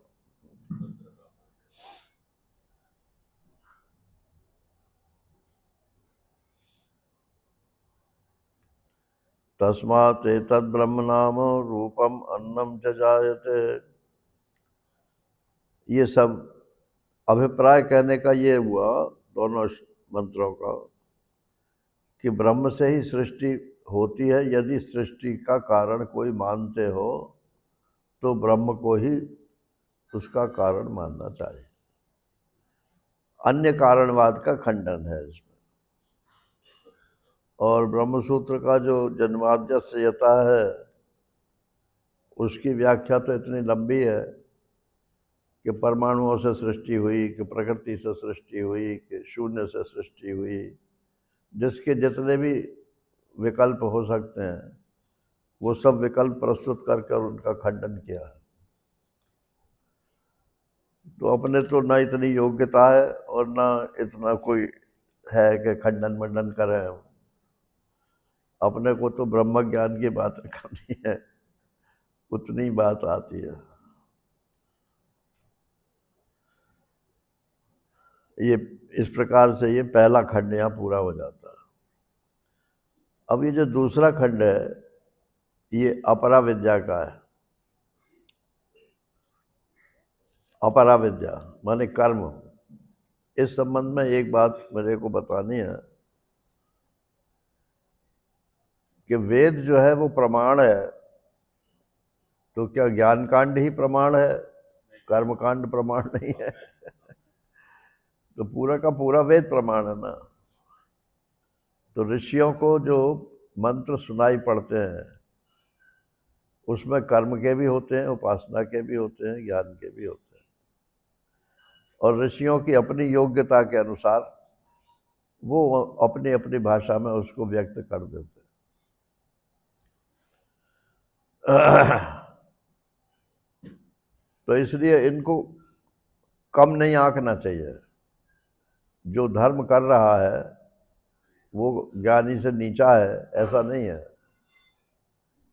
तस्मात् एतद् ब्रह्म नाम रूपम अन्नम च जायते। ये सब अभिप्राय कहने का ये हुआ दोनों मंत्रों का कि ब्रह्म से ही सृष्टि होती है। यदि सृष्टि का कारण कोई मानते हो तो ब्रह्म को ही उसका कारण मानना चाहिए। अन्य कारणवाद का खंडन है इसमें। और ब्रह्म सूत्र का जो जन्माद्यस्य यथा है उसकी व्याख्या तो इतनी लंबी है कि परमाणुओं से सृष्टि हुई, कि प्रकृति से सृष्टि हुई, कि शून्य से सृष्टि हुई, जिसके जितने भी विकल्प हो सकते हैं वो सब विकल्प प्रस्तुत करके उनका खंडन किया है। तो अपने तो ना इतनी योग्यता है और ना इतना कोई है कि खंडन मंडन करें। अपने को तो ब्रह्म ज्ञान की बात करनी है, उतनी बात आती है। ये इस प्रकार से ये पहला खंड यहाँ पूरा हो जाता है। अब ये जो दूसरा खंड है ये अपरा विद्या का है। अपरा विद्या माने कर्म। इस संबंध में एक बात मेरे को बतानी है कि वेद जो है वो प्रमाण है, तो क्या ज्ञान कांड ही प्रमाण है, कर्म कांड प्रमाण नहीं है? तो पूरा का पूरा वेद प्रमाण है ना। तो ऋषियों को जो मंत्र सुनाई पड़ते हैं उसमें कर्म के भी होते हैं, उपासना के भी होते हैं, ज्ञान के भी होते हैं। और ऋषियों की अपनी योग्यता के अनुसार वो अपनी अपनी भाषा में उसको व्यक्त कर देते हैं। तो इसलिए इनको कम नहीं आंकना चाहिए। जो धर्म कर रहा है वो ज्ञानी से नीचा है ऐसा नहीं है,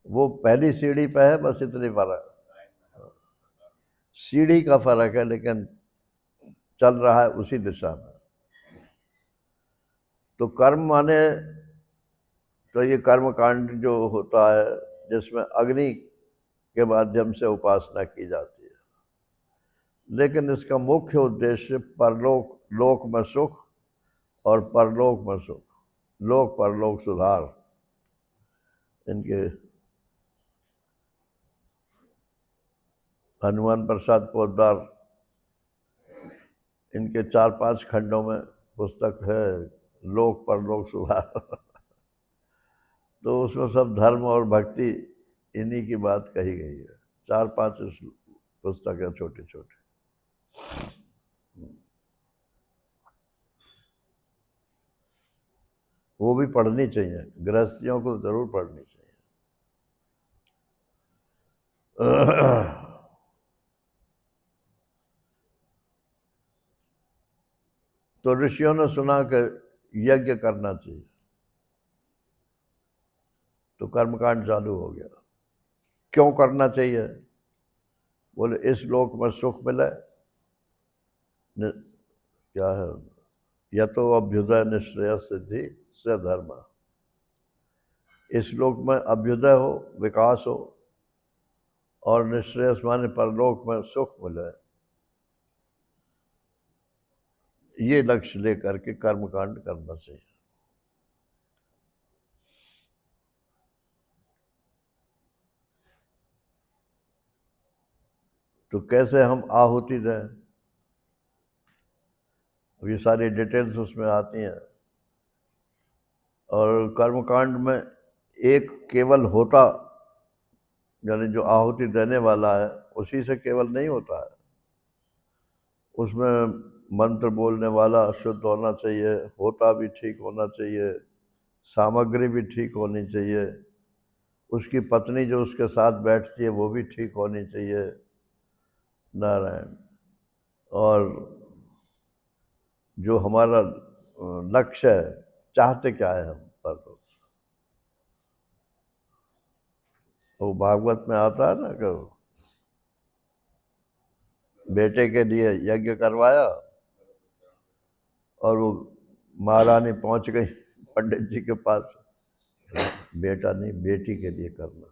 वो पहली सीढ़ी पे है, बस इतनी फर्क, सीढ़ी का फर्क है, लेकिन चल रहा है उसी दिशा में। तो कर्म माने तो ये कर्म कांड जो होता है जिसमें अग्नि के माध्यम से उपासना की जाती है, लेकिन इसका मुख्य उद्देश्य लोक में सुख और परलोक में सुख, लोक परलोक सुधार, इनके हनुमान प्रसाद पोद्दार इनके 4-5 खंडों में पुस्तक है लोक परलोक सुधार। तो उसमें सब धर्म और भक्ति इन्हीं की बात कही गई है। 4-5 पुस्तक है छोटे छोटे। वो भी पढ़नी चाहिए, गृहस्थियों को जरूर पढ़नी चाहिए। तो ऋषियों ने सुना कि यज्ञ करना चाहिए, तो कर्मकांड चालू हो गया। क्यों करना चाहिए? बोले इस लोक में सुख मिले, क्या है, या तो अभ्युदय निश्रेय सिद्धि से धर्म। इस लोक में अभ्युदय हो, विकास हो, और निश्रेयस माने परलोक में सुख मिले, ये लक्ष्य लेकर के कर्मकांड करना चाहिए। तो कैसे हम आहुति दें, ये सारी डिटेल्स उसमें आती हैं। और कर्मकांड में एक केवल होता, यानी जो आहुति देने वाला है उसी से केवल नहीं होता है, उसमें मंत्र बोलने वाला शुद्ध होना चाहिए, होता भी ठीक होना चाहिए, सामग्री भी ठीक होनी चाहिए, उसकी पत्नी जो उसके साथ बैठती है वो भी ठीक होनी चाहिए। नारायण। और जो हमारा लक्ष्य है, चाहते क्या है हम पर, वो भागवत में आता है ना कि बेटे के लिए यज्ञ करवाया और वो महारानी पहुंच गई पंडित जी के पास, बेटा नहीं, बेटी के लिए करना।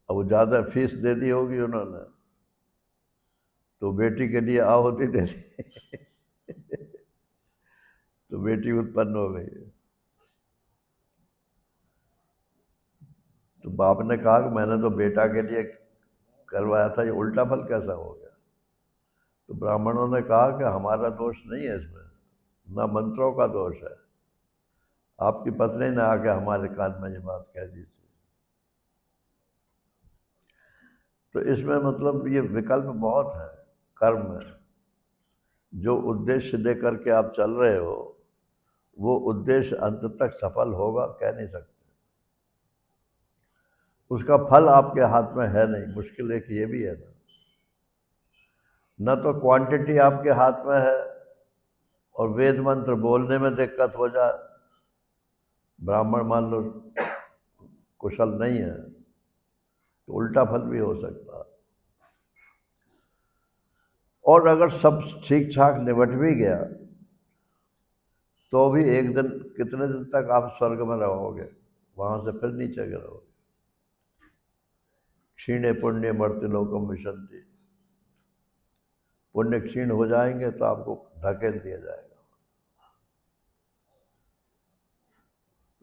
अब वो ज़्यादा फीस दे दी होगी उन्होंने, तो बेटी के लिए आहुति दे दी तो बेटी उत्पन्न हो गई। तो बाप ने कहा कि मैंने तो बेटा के लिए करवाया था, ये उल्टा फल कैसा हो गया? तो ब्राह्मणों ने कहा कि हमारा दोष नहीं है इसमें, ना मंत्रों का दोष है, आपकी पत्नी ने आके हमारे कान में ये बात कह दी थी। तो इसमें मतलब ये विकल्प बहुत है कर्म में। जो उद्देश्य लेकर के आप चल रहे हो, वो उद्देश्य अंत तक सफल होगा कह नहीं सकते। उसका फल आपके हाथ में है नहीं। मुश्किल एक ये भी है न तो क्वांटिटी आपके हाथ में है, और वेद मंत्र बोलने में दिक्कत हो जाए, ब्राह्मण मान लो कुशल नहीं है, तो उल्टा फल भी हो सकता है। और अगर सब ठीक ठाक निबट भी गया तो भी एक दिन, कितने दिन तक आप स्वर्ग में रहोगे, वहां से फिर नीचे गिरोगे। क्षीणे पुण्य मर्त्य लोकम विशंति, पुण्य क्षीण हो जाएंगे तो आपको धकेल दिया जाएगा।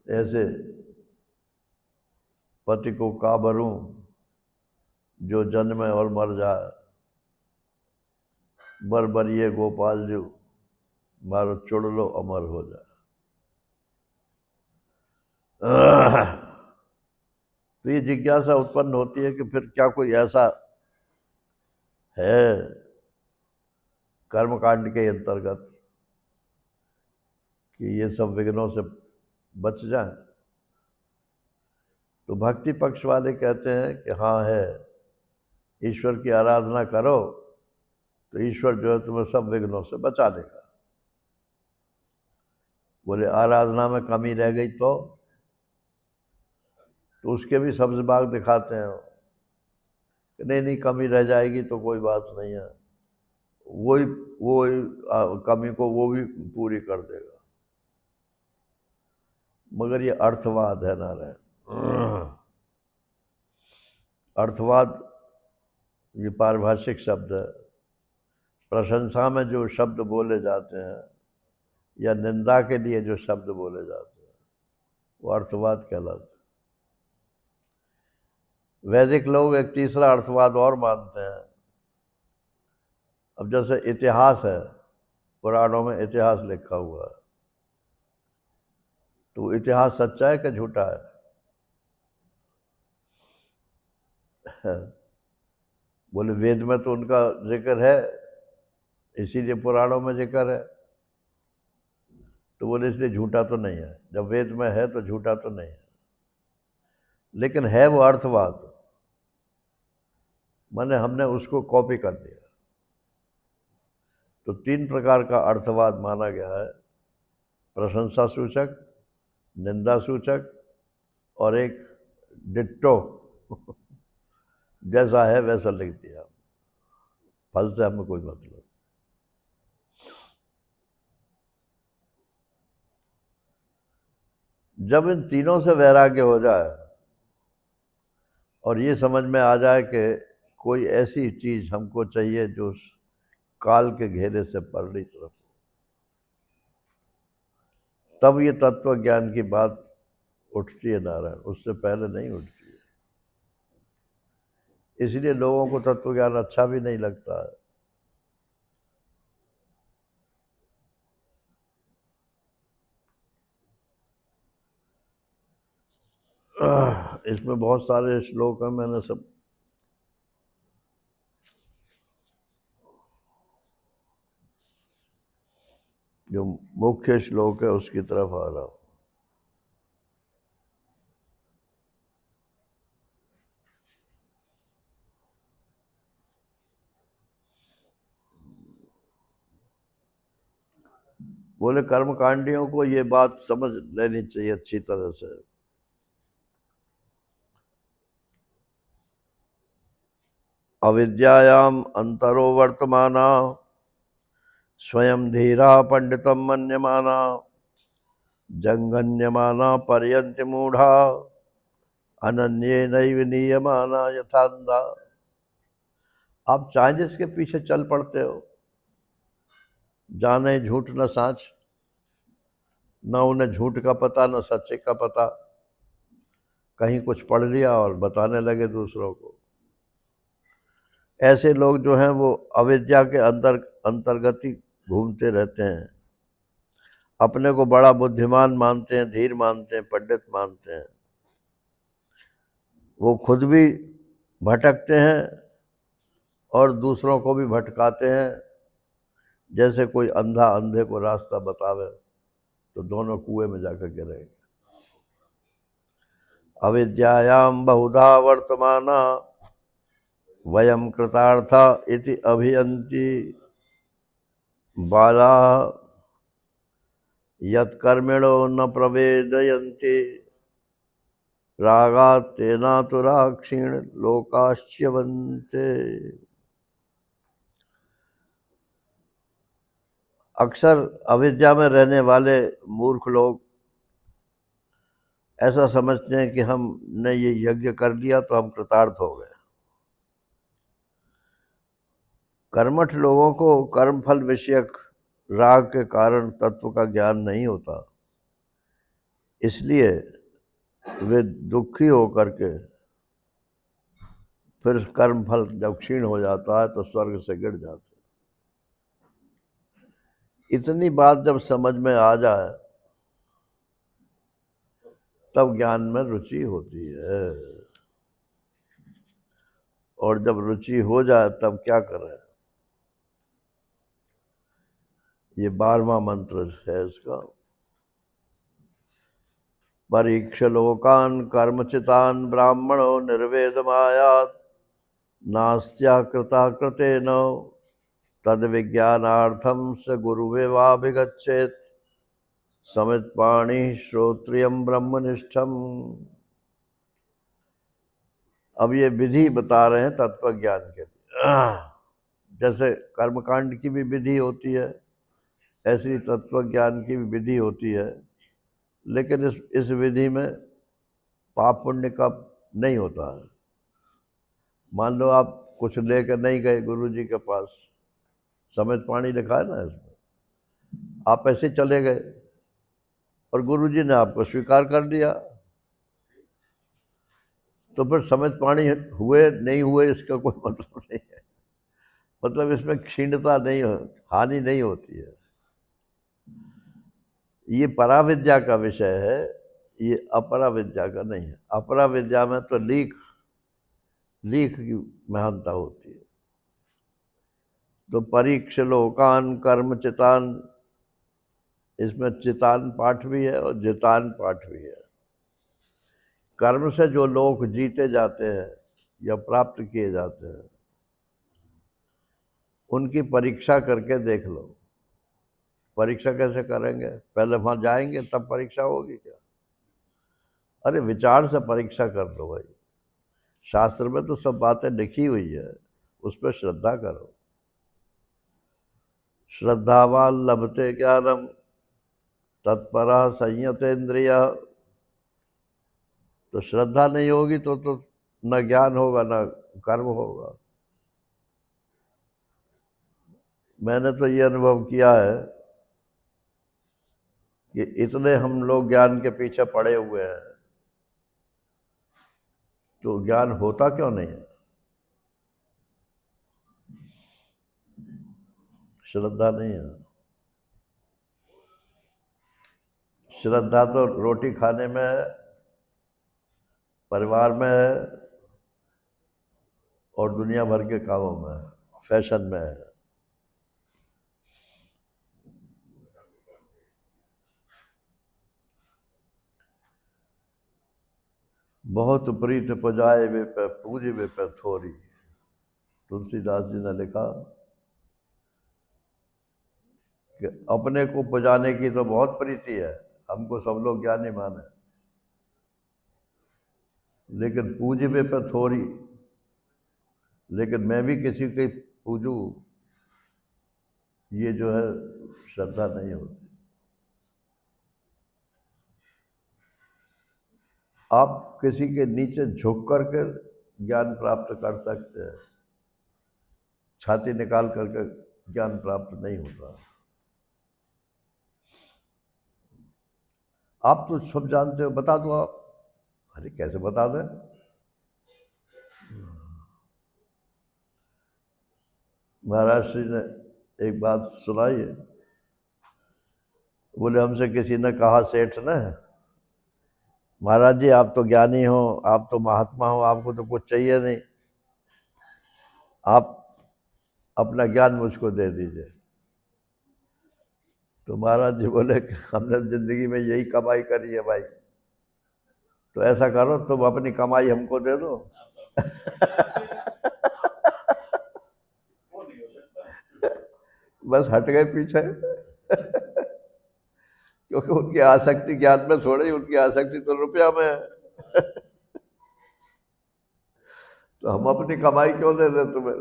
ऐसे पति को का भरूं जो जन्मे और मर जाए, बरबरिए गोपाल जी मारो चुड़ लो अमर हो जाए। तो ये जिज्ञासा उत्पन्न होती है कि फिर क्या कोई ऐसा है कर्मकांड के अंतर्गत कि ये सब विघ्नों से बच जाए? तो भक्ति पक्ष वाले कहते हैं कि हाँ है, ईश्वर की आराधना करो तो ईश्वर जो है तुम्हें सब विघ्नों से बचा देगा। बोले आराधना में कमी रह गई तो उसके भी सब्ज बाग दिखाते हैं कि नहीं नहीं कमी रह जाएगी तो कोई बात नहीं है, वही कमी को वो भी पूरी कर देगा। मगर ये अर्थवाद है नारायण। अर्थवाद ये पारिभाषिक शब्द है। प्रशंसा में जो शब्द बोले जाते हैं या निंदा के लिए जो शब्द बोले जाते हैं, वो अर्थवाद कहलाते हैं। वैदिक लोग एक तीसरा अर्थवाद और मानते हैं। अब जैसे इतिहास है, पुराणों में इतिहास लिखा हुआ है, तो इतिहास सच्चा है कि झूठा है? बोले वेद में तो उनका जिक्र है, इसीलिए पुराणों में जिक्र है। तो बोले इसलिए झूठा तो नहीं है। जब वेद में है तो झूठा तो नहीं है, लेकिन है वो अर्थवाद, माने हमने उसको कॉपी कर दिया। तो 3 प्रकार का अर्थवाद माना गया है: प्रशंसा सूचक, निंदा सूचक, और एक डिट्टो जैसा है वैसा लिख दिया, फल से हमें कोई मतलब। जब इन तीनों से वैराग्य हो जाए और ये समझ में आ जाए कि कोई ऐसी चीज हमको चाहिए जो काल के घेरे से परली तरफ, तब ये तत्व ज्ञान की बात उठती है नारायण, उससे पहले नहीं उठती है। इसलिए लोगों को तत्व ज्ञान अच्छा भी नहीं लगता है। इसमें बहुत सारे श्लोक हैं, मैंने सब जो मुख्य श्लोक है उसकी तरफ आ रहा हूं। बोले कर्मकांडियों को ये बात समझ लेनी चाहिए अच्छी तरह से। अविद्यायाम अंतरो वर्तमाना स्वयं धीरा पंडितम मन्यमाना जंगन्यमाना पर्यन्ति मूढ़ा अनन्येनैव नीयमाना यथांधा। आप चाहे जिसके पीछे चल पड़ते हो, जाने झूठ न साच, न उन्हें झूठ का पता न सच्चे का पता, कहीं कुछ पढ़ लिया और बताने लगे दूसरों को। ऐसे लोग जो हैं वो अविद्या के अंतर्गत ही घूमते रहते हैं, अपने को बड़ा बुद्धिमान मानते हैं, धीर मानते हैं, पंडित मानते हैं। वो खुद भी भटकते हैं और दूसरों को भी भटकाते हैं। जैसे कोई अंधा अंधे को रास्ता बतावे तो दोनों कुएं में जाकर गिरेंगे। अविद्यायाम बहुधा वर्तमाना वयम कृतार्था इति अभियन्ति बाला यत्कर्मिणो न प्रवेदयन्ति रागात् तेनातुरा क्षीण लोकाश्च्यवन्ते। अक्सर अविद्या में रहने वाले मूर्ख लोग ऐसा समझते हैं कि हमने ये यज्ञ कर लिया तो हम कृतार्थ हो गए। कर्मठ लोगों को कर्मफल विषयक राग के कारण तत्व का ज्ञान नहीं होता, इसलिए वे दुखी होकर के फिर कर्मफल जब क्षीण हो जाता है तो स्वर्ग से गिर जाते हैं। इतनी बात जब समझ में आ जाए तब ज्ञान में रुचि होती है, और जब रुचि हो जाए तब क्या करें। ये 12वां मंत्र है इसका। परीक्ष लोकान कर्मचितान ब्राह्मणो निर्वेदमायात नास्त्या कृता कृतेन तद विज्ञानार्थम स गुरुवेवाभिगच्छेत् समितपाणि श्रोत्रियम ब्रह्मनिष्ठम। अब ये विधि बता रहे हैं तत्व ज्ञान के लिए। जैसे कर्मकांड की भी विधि होती है, ऐसी तत्व ज्ञान की भी विधि होती है, लेकिन इस विधि में पाप पुण्य का नहीं होता है। मान लो आप कुछ लेकर नहीं गए गुरुजी के पास, समित पाणी लिखा है ना इसमें, आप ऐसे चले गए और गुरुजी ने आपको स्वीकार कर दिया, तो फिर समित पाणी हुए नहीं हुए इसका कोई मतलब नहीं है। मतलब इसमें क्षीणता नहीं हो, हानि नहीं होती है। ये पराविद्या का विषय है, ये अपरा विद्या का नहीं है। अपरा विद्या में तो लीक की महानता होती है। तो परीक्ष लोकान कर्म चितान, इसमें चितान पाठ भी है और जितान पाठ भी है। कर्म से जो लोग जीते जाते हैं या प्राप्त किए जाते हैं, उनकी परीक्षा करके देख लो। परीक्षा कैसे करेंगे? पहले वहां जाएंगे तब परीक्षा होगी क्या? अरे विचार से परीक्षा कर लो भाई। शास्त्र में तो सब बातें लिखी हुई है, उस पर श्रद्धा करो। श्रद्धावान लभते ज्ञानम तत्परा संयतेन्द्रिय। तो श्रद्धा नहीं होगी तो न ज्ञान होगा न कर्म होगा। मैंने तो ये अनुभव किया है कि इतने हम लोग ज्ञान के पीछे पड़े हुए हैं, तो ज्ञान होता क्यों नहीं है? श्रद्धा नहीं है। श्रद्धा तो रोटी खाने में है, परिवार में है और दुनिया भर के कामों में है, फैशन में है। बहुत प्रीत पुजाए वे पे पूजी वे पे थोरी। तुलसीदास जी ने लिखा कि अपने को पुजाने की तो बहुत प्रीति है, हमको सब लोग ज्ञानी माने, लेकिन पूजी वे पे थोरी। लेकिन मैं भी किसी के पूजूं, ये जो है श्रद्धा नहीं होती। आप किसी के नीचे झुक करके ज्ञान प्राप्त कर सकते हैं, छाती निकाल करके ज्ञान प्राप्त नहीं होता। आप तो सब जानते हो, बता दो आप। अरे कैसे बता दें? महाराज श्री ने एक बात सुनाई है। बोले हमसे किसी ने कहा, सेठ ने, महाराज जी आप तो ज्ञानी हो, आप तो महात्मा हो, आपको तो कुछ चाहिए नहीं, आप अपना ज्ञान मुझको दे दीजिए। तो महाराज जी बोले कि हमने जिंदगी में यही कमाई करी है भाई, तो ऐसा करो तुम अपनी कमाई हमको दे दो। वो नहीं हो सकता। बस हट गए पीछे। क्योंकि उनकी आसक्ति ज्ञान में थोड़ी, उनकी आसक्ति तो रुपया में है। तो हम अपनी कमाई क्यों दे दे तुम्हें?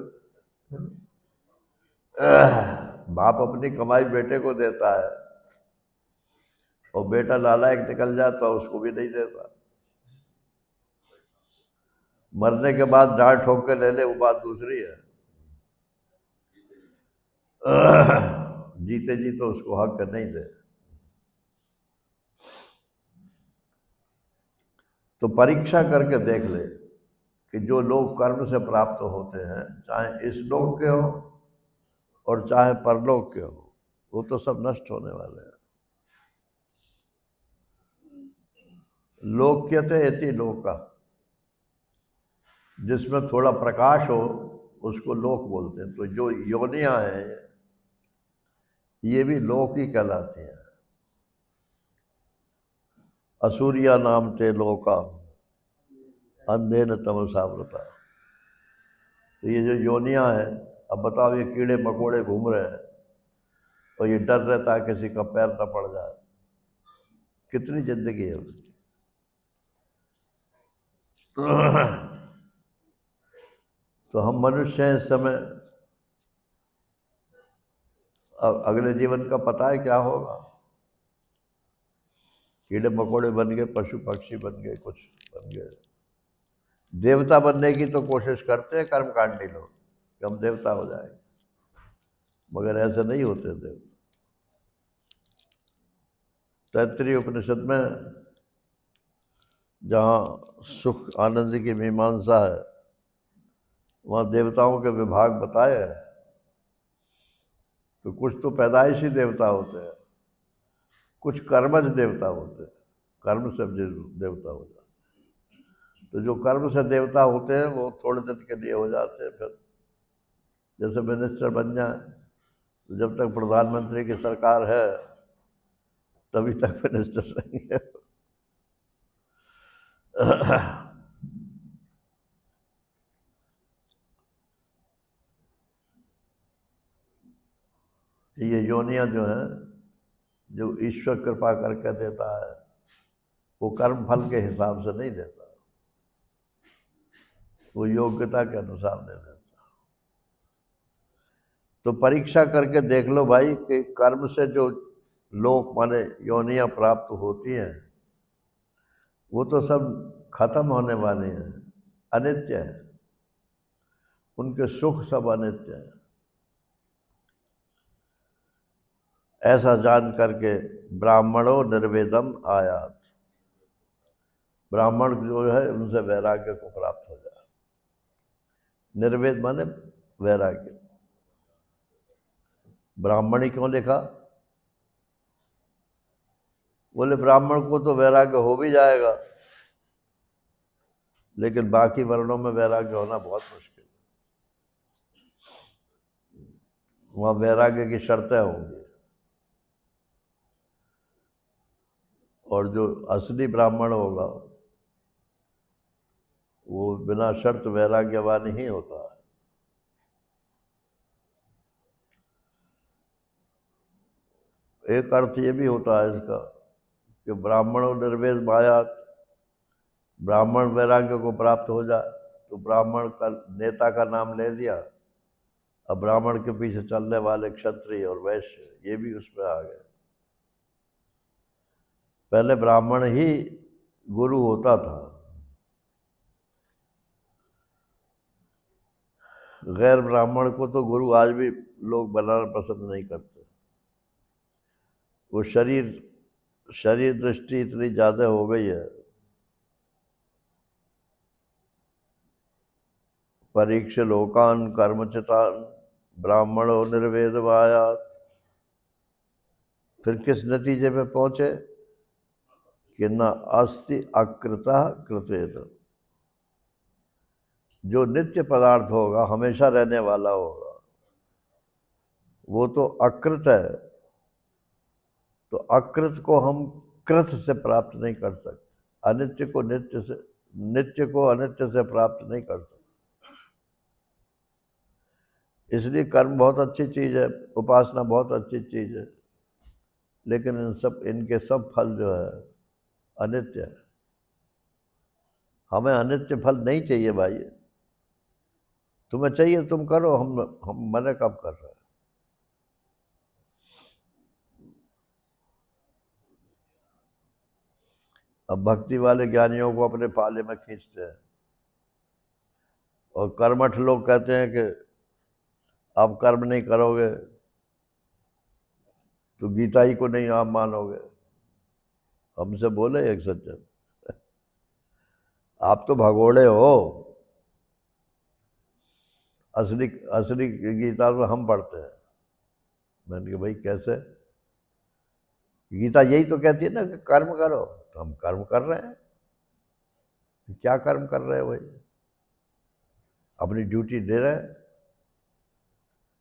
बाप अपनी कमाई बेटे को देता है, और बेटा नालायक निकल जाता है उसको भी नहीं देता। मरने के बाद डांट ठोक के ले ले वो बात दूसरी है, जीते जी तो उसको हक नहीं दे। तो परीक्षा करके देख ले कि जो लोग कर्म से प्राप्त होते हैं, चाहे इस लोक के हो और चाहे परलोक के हो, वो तो सब नष्ट होने वाले हैं। लोक्यते इति लोका, जिसमें थोड़ा प्रकाश हो उसको लोक बोलते हैं। तो जो योनियां हैं ये भी लोक ही कहलाती हैं। असुरिया नाम ते लोका अंधेन तमसावृता। तो ये जो योनियां हैं, अब बताओ, ये कीड़े मकोड़े घूम रहे हैं और ये डर रहता है किसी का पैर न पड़ जाए, कितनी जिंदगी है उसकी। तो हम मनुष्य हैं इस समय, अब अगले जीवन का पता है क्या होगा। कीड़े मकोड़े बन गए, पशु पक्षी बन गए, कुछ बन गए। देवता बनने की तो कोशिश करते हैं कर्मकांडी लोग कि हम देवता हो जाएंगे, मगर ऐसे नहीं होते देवता। तैत्तरीय उपनिषद में जहाँ सुख आनंद की मीमांसा है, वहाँ देवताओं के विभाग बताए हैं। तो कुछ तो पैदाइशी देवता होते हैं, कुछ कर्मज देवता होते हैं, कर्म से देवता हो जाते हैं। तो जो कर्म से देवता होते हैं वो थोड़े दिन के लिए हो जाते हैं, फिर जैसे मिनिस्टर बन जाए, तो जब तक प्रधानमंत्री की सरकार है तभी तक मिनिस्टर रहेंगे। ये योनियां जो हैं, जो ईश्वर कृपा करके देता है, वो कर्म फल के हिसाब से नहीं देता, वो योग्यता के अनुसार दे देता। तो परीक्षा करके देख लो भाई कि कर्म से जो लोक माने योनियां प्राप्त होती हैं वो तो सब खत्म होने वाली हैं, अनित्य है, उनके सुख सब अनित्य है। ऐसा जान करके ब्राह्मणों निर्वेदम आयात, ब्राह्मण जो है उनसे वैराग्य को प्राप्त हो जाए। निर्वेद माने वैराग्य। ब्राह्मणी क्यों लिखा? बोले ब्राह्मण को तो वैराग्य हो भी जाएगा, लेकिन बाकी वर्णों में वैराग्य होना बहुत मुश्किल है। वहाँ वैराग्य की शर्तें होंगी, और जो असली ब्राह्मण होगा वो बिना शर्त वैराग्यवान ही होता है। एक अर्थ ये भी होता है इसका कि ब्राह्मणों निर्वेद मायात, ब्राह्मण वैराग्य को प्राप्त हो जाए तो ब्राह्मण का नेता का नाम ले दिया, अब ब्राह्मण के पीछे चलने वाले क्षत्रिय और वैश्य ये भी उसमें आ गए। पहले ब्राह्मण ही गुरु होता था। गैर ब्राह्मण को तो गुरु आज भी लोग बनाना पसंद नहीं करते। वो शरीर दृष्टि इतनी ज़्यादा हो गई है। परीक्ष लोकान कर्मचितान ब्राह्मणो निर्वेदवायात्। फिर किस नतीजे पे पहुंचे कि न अस्ति अकृतः कृतेन। जो नित्य पदार्थ होगा, हमेशा रहने वाला होगा, वो तो अकृत है। तो अकृत को हम कृत से प्राप्त नहीं कर सकते, अनित्य को नित्य से, नित्य को अनित्य से प्राप्त नहीं कर सकते। इसलिए कर्म बहुत अच्छी चीज़ है, उपासना बहुत अच्छी चीज़ है, लेकिन इनके सब फल जो है अनित्य है। हमें अनित्य फल नहीं चाहिए भाई। तुम्हें चाहिए तुम करो, हम मना कब कर रहे हैं। अब भक्ति वाले ज्ञानियों को अपने पाले में खींचते हैं, और कर्मठ लोग कहते हैं कि आप कर्म नहीं करोगे तो गीता ही को नहीं आप मानोगे। हमसे बोले एक सज्जन, आप तो भगोड़े हो, असली असली गीता तो हम पढ़ते हैं। मैंने कहा भाई कैसे? गीता यही तो कहती है ना कि कर्म करो, तो हम कर्म कर रहे हैं। क्या कर्म कर रहे हो भाई? अपनी ड्यूटी दे रहे हैं।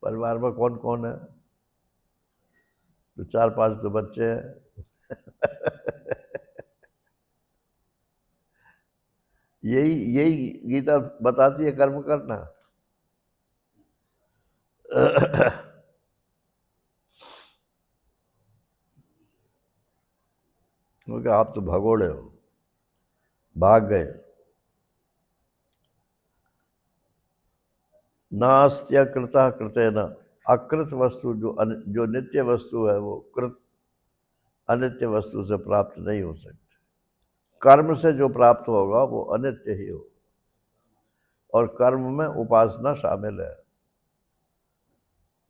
परिवार में कौन कौन है? तो 4-5 तो बच्चे हैं। यही गीता बताती है कर्म करना। क्योंकि आप तो भगोड़े हो, भाग गए। नास्त्य कृतः कृतेन। अकृत वस्तु जो नित्य वस्तु है, वो कृत अनित्य वस्तु से प्राप्त नहीं हो सकती। कर्म से जो प्राप्त होगा वो अनित्य ही हो, और कर्म में उपासना शामिल है।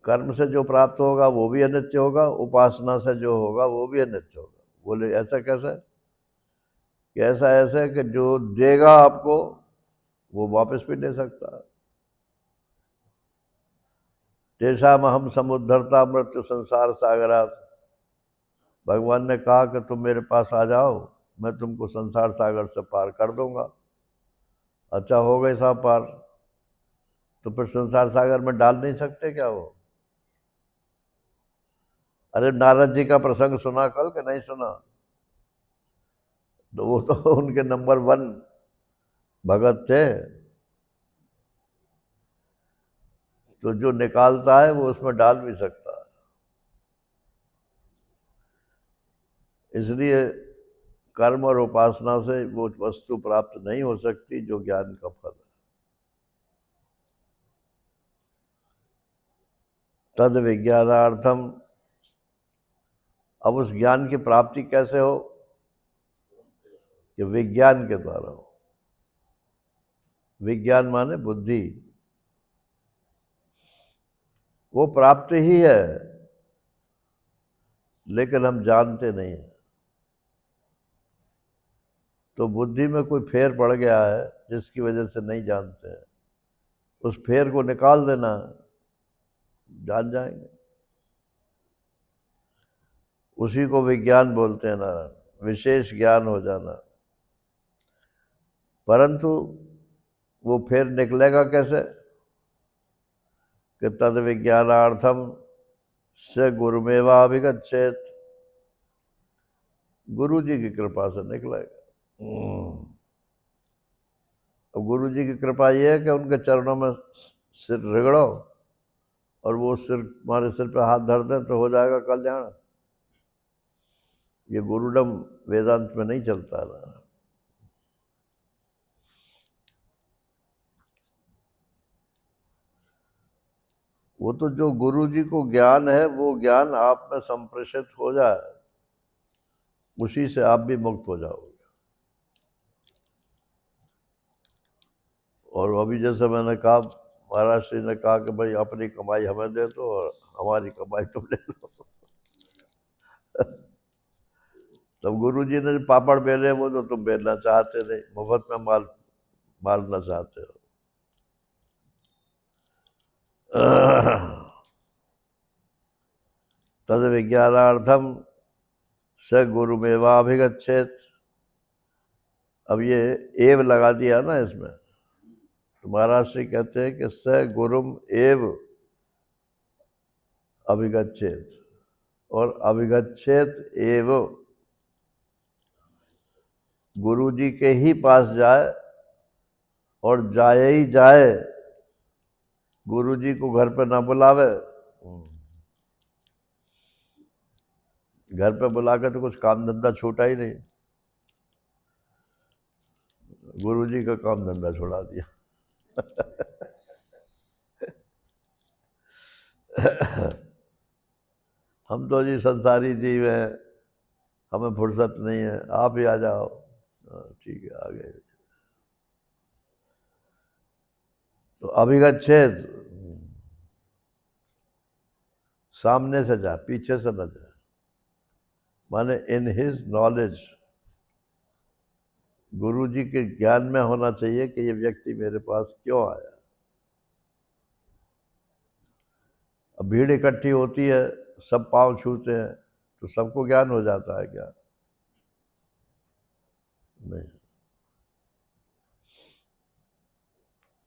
कर्म से जो प्राप्त होगा वो भी अनित्य होगा, उपासना से जो होगा वो भी अनित्य होगा। बोले ऐसा कैसे? कि ऐसा ऐसे कि जो देगा आपको वो वापस भी दे सकता है। तेषाम हम समुद्धरता मृत्यु संसार सागरात। भगवान ने कहा कि तुम मेरे पास आ जाओ, मैं तुमको संसार सागर से पार कर दूंगा। अच्छा हो गए साहब पार, तो फिर संसार सागर में डाल नहीं सकते क्या वो? अरे नारद जी का प्रसंग सुना कल कि नहीं सुना? तो वो तो उनके नंबर 1 भगत थे। तो जो निकालता है वो उसमें डाल भी सकता है। इसलिए कर्म और उपासना से वो वस्तु प्राप्त नहीं हो सकती जो ज्ञान का फल है। तद विज्ञानार्थम। अब उस ज्ञान की प्राप्ति कैसे हो? कि विज्ञान के द्वारा हो। विज्ञान माने बुद्धि। वो प्राप्त ही है, लेकिन हम जानते नहीं हैं। तो बुद्धि में कोई फेर पड़ गया है जिसकी वजह से नहीं जानते हैं। उस फेर को निकाल देना, जान जाएंगे। उसी को विज्ञान बोलते हैं ना, विशेष ज्ञान हो जाना। परंतु वो फेर निकलेगा कैसे? कि तद विज्ञानार्थम से गुरुमेवाभिगच्छेत। गुरु जी की कृपा से निकलेगा। अब गुरु जी की कृपा ये है कि उनके चरणों में सिर रगड़ो, और वो सिर तुम्हारे सिर पे हाथ धर दें तो हो जाएगा कल्याण। ये गुरुडम वेदांत में नहीं चलता ना। वो तो जो गुरु जी को ज्ञान है, वो ज्ञान आप में संप्रेषित हो जाए, उसी से आप भी मुक्त हो जाओगे। और अभी जैसे मैंने कहा, महाराज श्री ने कहा कि भाई अपनी कमाई हमें दे दो और हमारी कमाई तुम ले लो। तब गुरु जी ने जो पापड़ बेले वो तो तुम बेलना चाहते नहीं, मुफ्त में माल मारना चाहते हो। तद विज्ञानार्थम स गुरुमेवाभिगच्छेत। अब ये एव लगा दिया ना इसमें, तो महाराज श्री कहते हैं कि स गुरुम एव अभिगच्छेत, और अभिगच्छेत एव, गुरु जी के ही पास जाए और जाए ही जाए, गुरु जी को घर पे ना बुलावे। घर पे बुला के तो कुछ काम धंधा छूटा ही नहीं, गुरु जी का काम धंधा छुड़ा दिया। हम तो जी संसारी जीव हैं, हमें फुर्सत नहीं है, आप ही आ जाओ। ठीक है, आ गए। तो अभिगच्छेद, सामने से जा, पीछे से न जा, माने इन हिज नॉलेज, गुरु जी के ज्ञान में होना चाहिए कि ये व्यक्ति मेरे पास क्यों आया। अब भीड़ इकट्ठी होती है, सब पांव छूते हैं, तो सबको ज्ञान हो जाता है क्या? नहीं।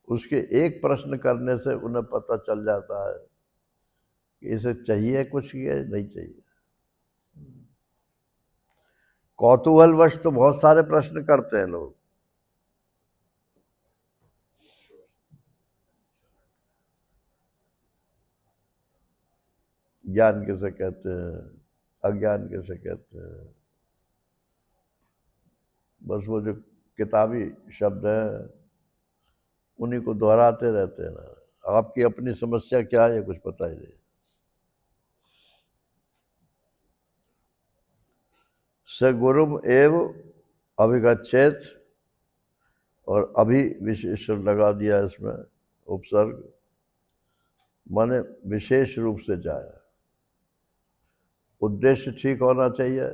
उसके एक प्रश्न करने से उन्हें पता चल जाता है कि इसे चाहिए कुछ या नहीं चाहिए। कौतूहलवश तो बहुत सारे प्रश्न करते हैं लोग, ज्ञान किसे कहते हैं, अज्ञान किसे कहते हैं, बस वो जो किताबी शब्द हैं उन्हीं को दोहराते रहते हैं ना। आपकी अपनी समस्या क्या है कुछ पता ही नहीं। स गुरुम एव अभिगच्छेत, और अभी विशेषण लगा दिया इसमें, उपसर्ग, माने विशेष रूप से जाए। उद्देश्य ठीक होना चाहिए,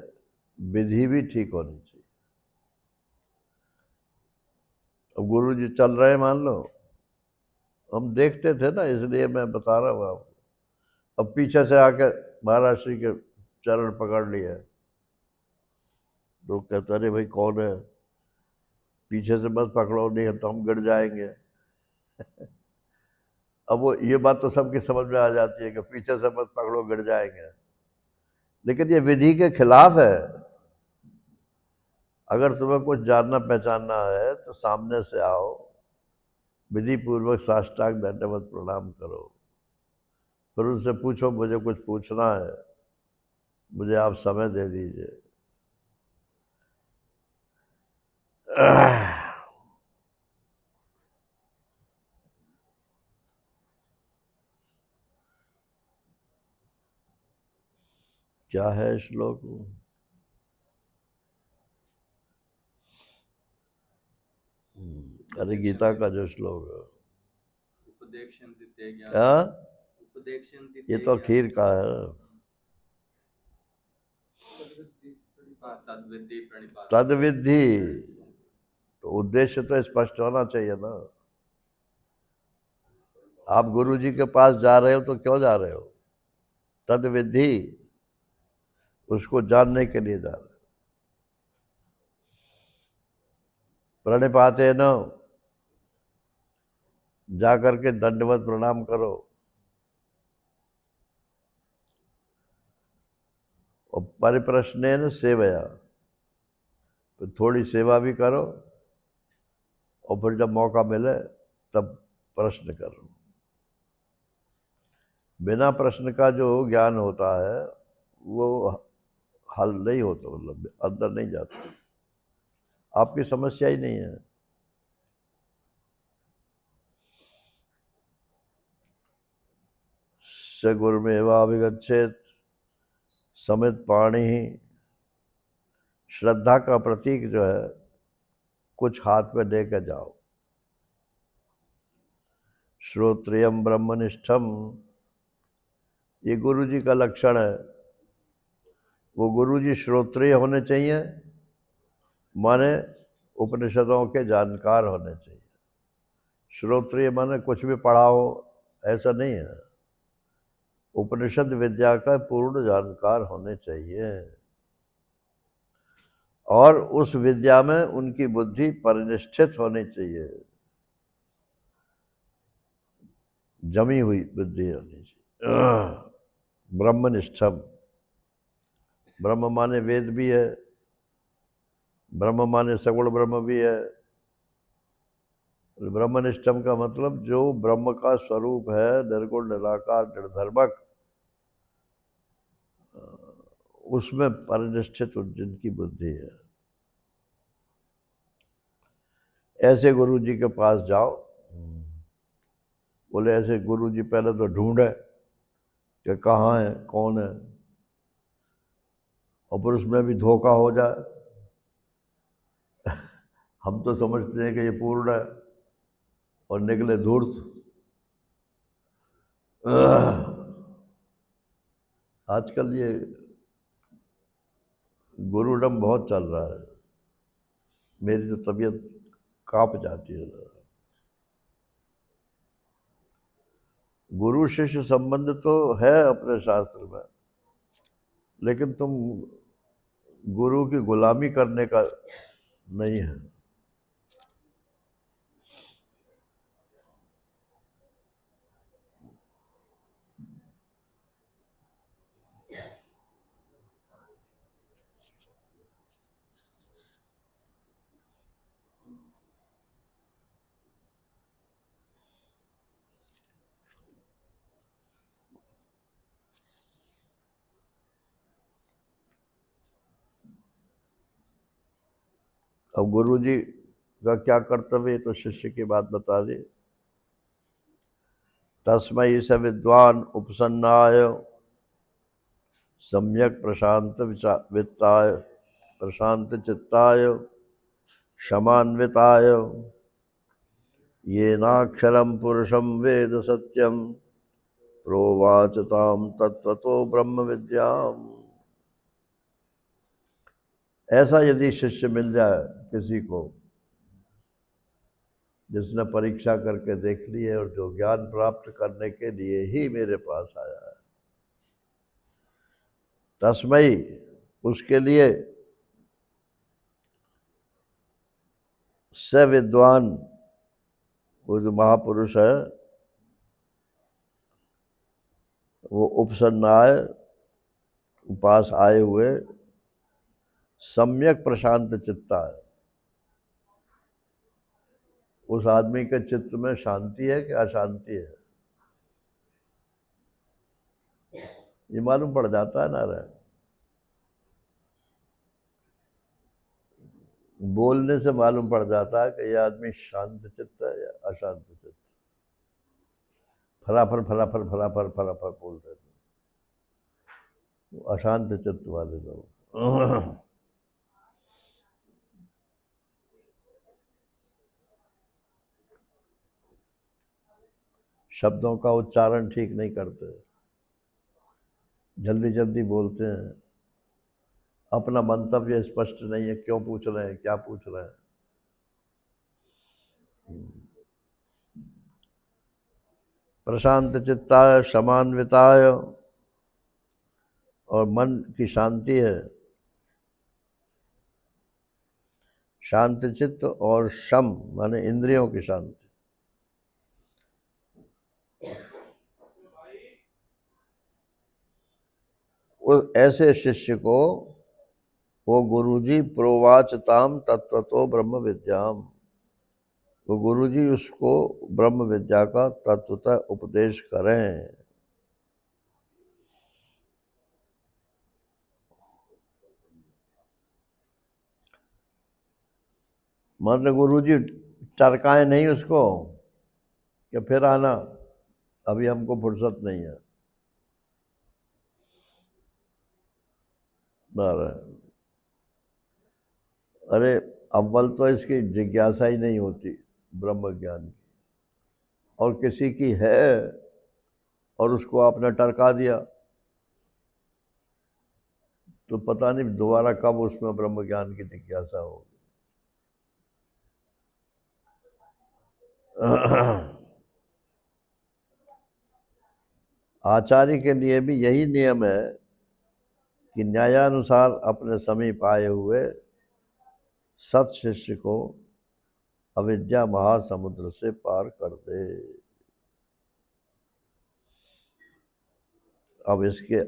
विधि भी ठीक होनी चाहिए। अब गुरु जी चल रहे हैं, मान लो हम देखते थे ना, इसलिए मैं बता रहा हूँ आपको। अब पीछे से आके महाराज श्री के चरण पकड़ लिए, तो कहता अरे भाई कौन है, पीछे से बस पकड़ो, नहीं तो हम गिर जाएंगे। अब वो ये बात तो सबकी समझ में आ जाती है कि पीछे से बस पकड़ो, गिर जाएंगे, लेकिन ये विधि के खिलाफ है। अगर तुम्हें कुछ जानना पहचानना है तो सामने से आओ, विधि पूर्वक साष्टांग दंडवत प्रणाम करो, फिर उनसे पूछो मुझे कुछ पूछना है, मुझे आप समय दे दीजिए। क्या है श्लोक? अरे गीता का जो श्लोक है, उपदेक्षन्ति ज्ञान, हाँ? उपदेक्षन्ति ये तो खीर का है। तद्विद्धि प्रणिपात, तद्विद्धि, तो उद्देश्य तो स्पष्ट होना चाहिए ना। आप गुरु जी के पास जा रहे हो तो क्यों जा रहे हो? तद्विद्धि, उसको जानने के लिए जा रहे हो। प्रणिपाते न, जा करके दंडवत प्रणाम करो, और परिप्रश्नेन सेवया, तो थोड़ी सेवा भी करो, और फिर जब मौका मिले तब प्रश्न करो। बिना प्रश्न का जो ज्ञान होता है वो हल नहीं होता, मतलब अंदर नहीं जाता, आपकी समस्या ही नहीं है। स गुरुमेवाभिगच्छेत, समित पाणी ही, श्रद्धा का प्रतीक जो है कुछ हाथ में दे के जाओ। श्रोत्रियम ब्रह्मनिष्ठम, ये गुरु जी का लक्षण है। वो गुरु जी श्रोत्रिय होने चाहिए, माने उपनिषदों के जानकार होने चाहिए। श्रोत्रिय माने कुछ भी पढ़ा हो ऐसा नहीं है, उपनिषद विद्या का पूर्ण जानकार होने चाहिए, और उस विद्या में उनकी बुद्धि परिनिष्ठित होनी चाहिए, जमी हुई बुद्धि होनी चाहिए। ब्रह्मनिष्ठम, ब्रह्म माने वेद भी है, ब्रह्म माने सगुण ब्रह्म भी है। ब्रह्मनिष्ठम का मतलब जो ब्रह्म का स्वरूप है, निर्गुण निराकार निर्धर्मक, उसमें परिनिष्ठित जिनकी बुद्धि है, ऐसे गुरु जी के पास जाओ। बोले ऐसे गुरु जी पहले तो ढूंढे कि कहाँ है, कौन है, और फिर उसमें भी धोखा हो जाए। हम तो समझते हैं कि ये पूर्ण है और निकले धूर्त। आजकल ये गुरुडम बहुत चल रहा है, मेरी तो तबीयत कांप जाती है। गुरु शिष्य संबंध तो है अपने शास्त्र में, लेकिन तुम गुरु की गुलामी करने का नहीं है। अब गुरु जी का क्या कर्तव्य है, तो शिष्य की बात बता दी। तस्मै स विद्वान उपसन्नाय सम्यक प्रशांत वित्ताय प्रशांत चित्ताय क्षमान्विताय येनाक्षरम पुरुषम वेद सत्यम प्रोवाच ताम तत्वतो ब्रह्म विद्याम। ऐसा यदि शिष्य मिल जाए किसी को, जिसने परीक्षा करके देख ली है और जो ज्ञान प्राप्त करने के लिए ही मेरे पास आया है, तस्मै, उसके लिए स विद्वान, वो जो महापुरुष है, वो उपसन्नाय, पास आए हुए, सम्यक प्रशांत चित्ता है। उस आदमी के चित्त में शांति है कि अशांति है, ये मालूम पड़ जाता है नारायण। बोलने से मालूम पड़ जाता है कि यह आदमी शांत चित्त है या अशांत चित्त। फलाफल फलाफल फलाफल फलाफल बोलते थे अशांत चित्त वाले लोग। शब्दों का उच्चारण ठीक नहीं करते, जल्दी जल्दी बोलते हैं, अपना मंतव्य स्पष्ट नहीं है, क्यों पूछ रहे हैं, क्या पूछ रहे हैं। प्रशांत चित्ताय समान्विताय, और मन की शांति है, शांत चित्त, और शम माने इंद्रियों की शांति। उस ऐसे शिष्य को वो गुरुजी प्रोवाचताम तत्वतो ब्रह्म विद्याम, वो गुरुजी उसको ब्रह्म विद्या का तत्वतः उपदेश करें। मतलब गुरुजी टरकाए नहीं उसको कि फिर आना, अभी हमको फुर्सत नहीं है। नारायण। अरे अव्वल तो इसकी जिज्ञासा ही नहीं होती ब्रह्म ज्ञान की, और किसी की है और उसको आपने टरका दिया, तो पता नहीं दोबारा कब उसमें ब्रह्म ज्ञान की जिज्ञासा होगी। आचार्य के लिए भी यही नियम है कि न्यायानुसार अपने समीप आए हुए सत शिष्य को अविद्या महासमुद्र से पार कर दे। अब इसके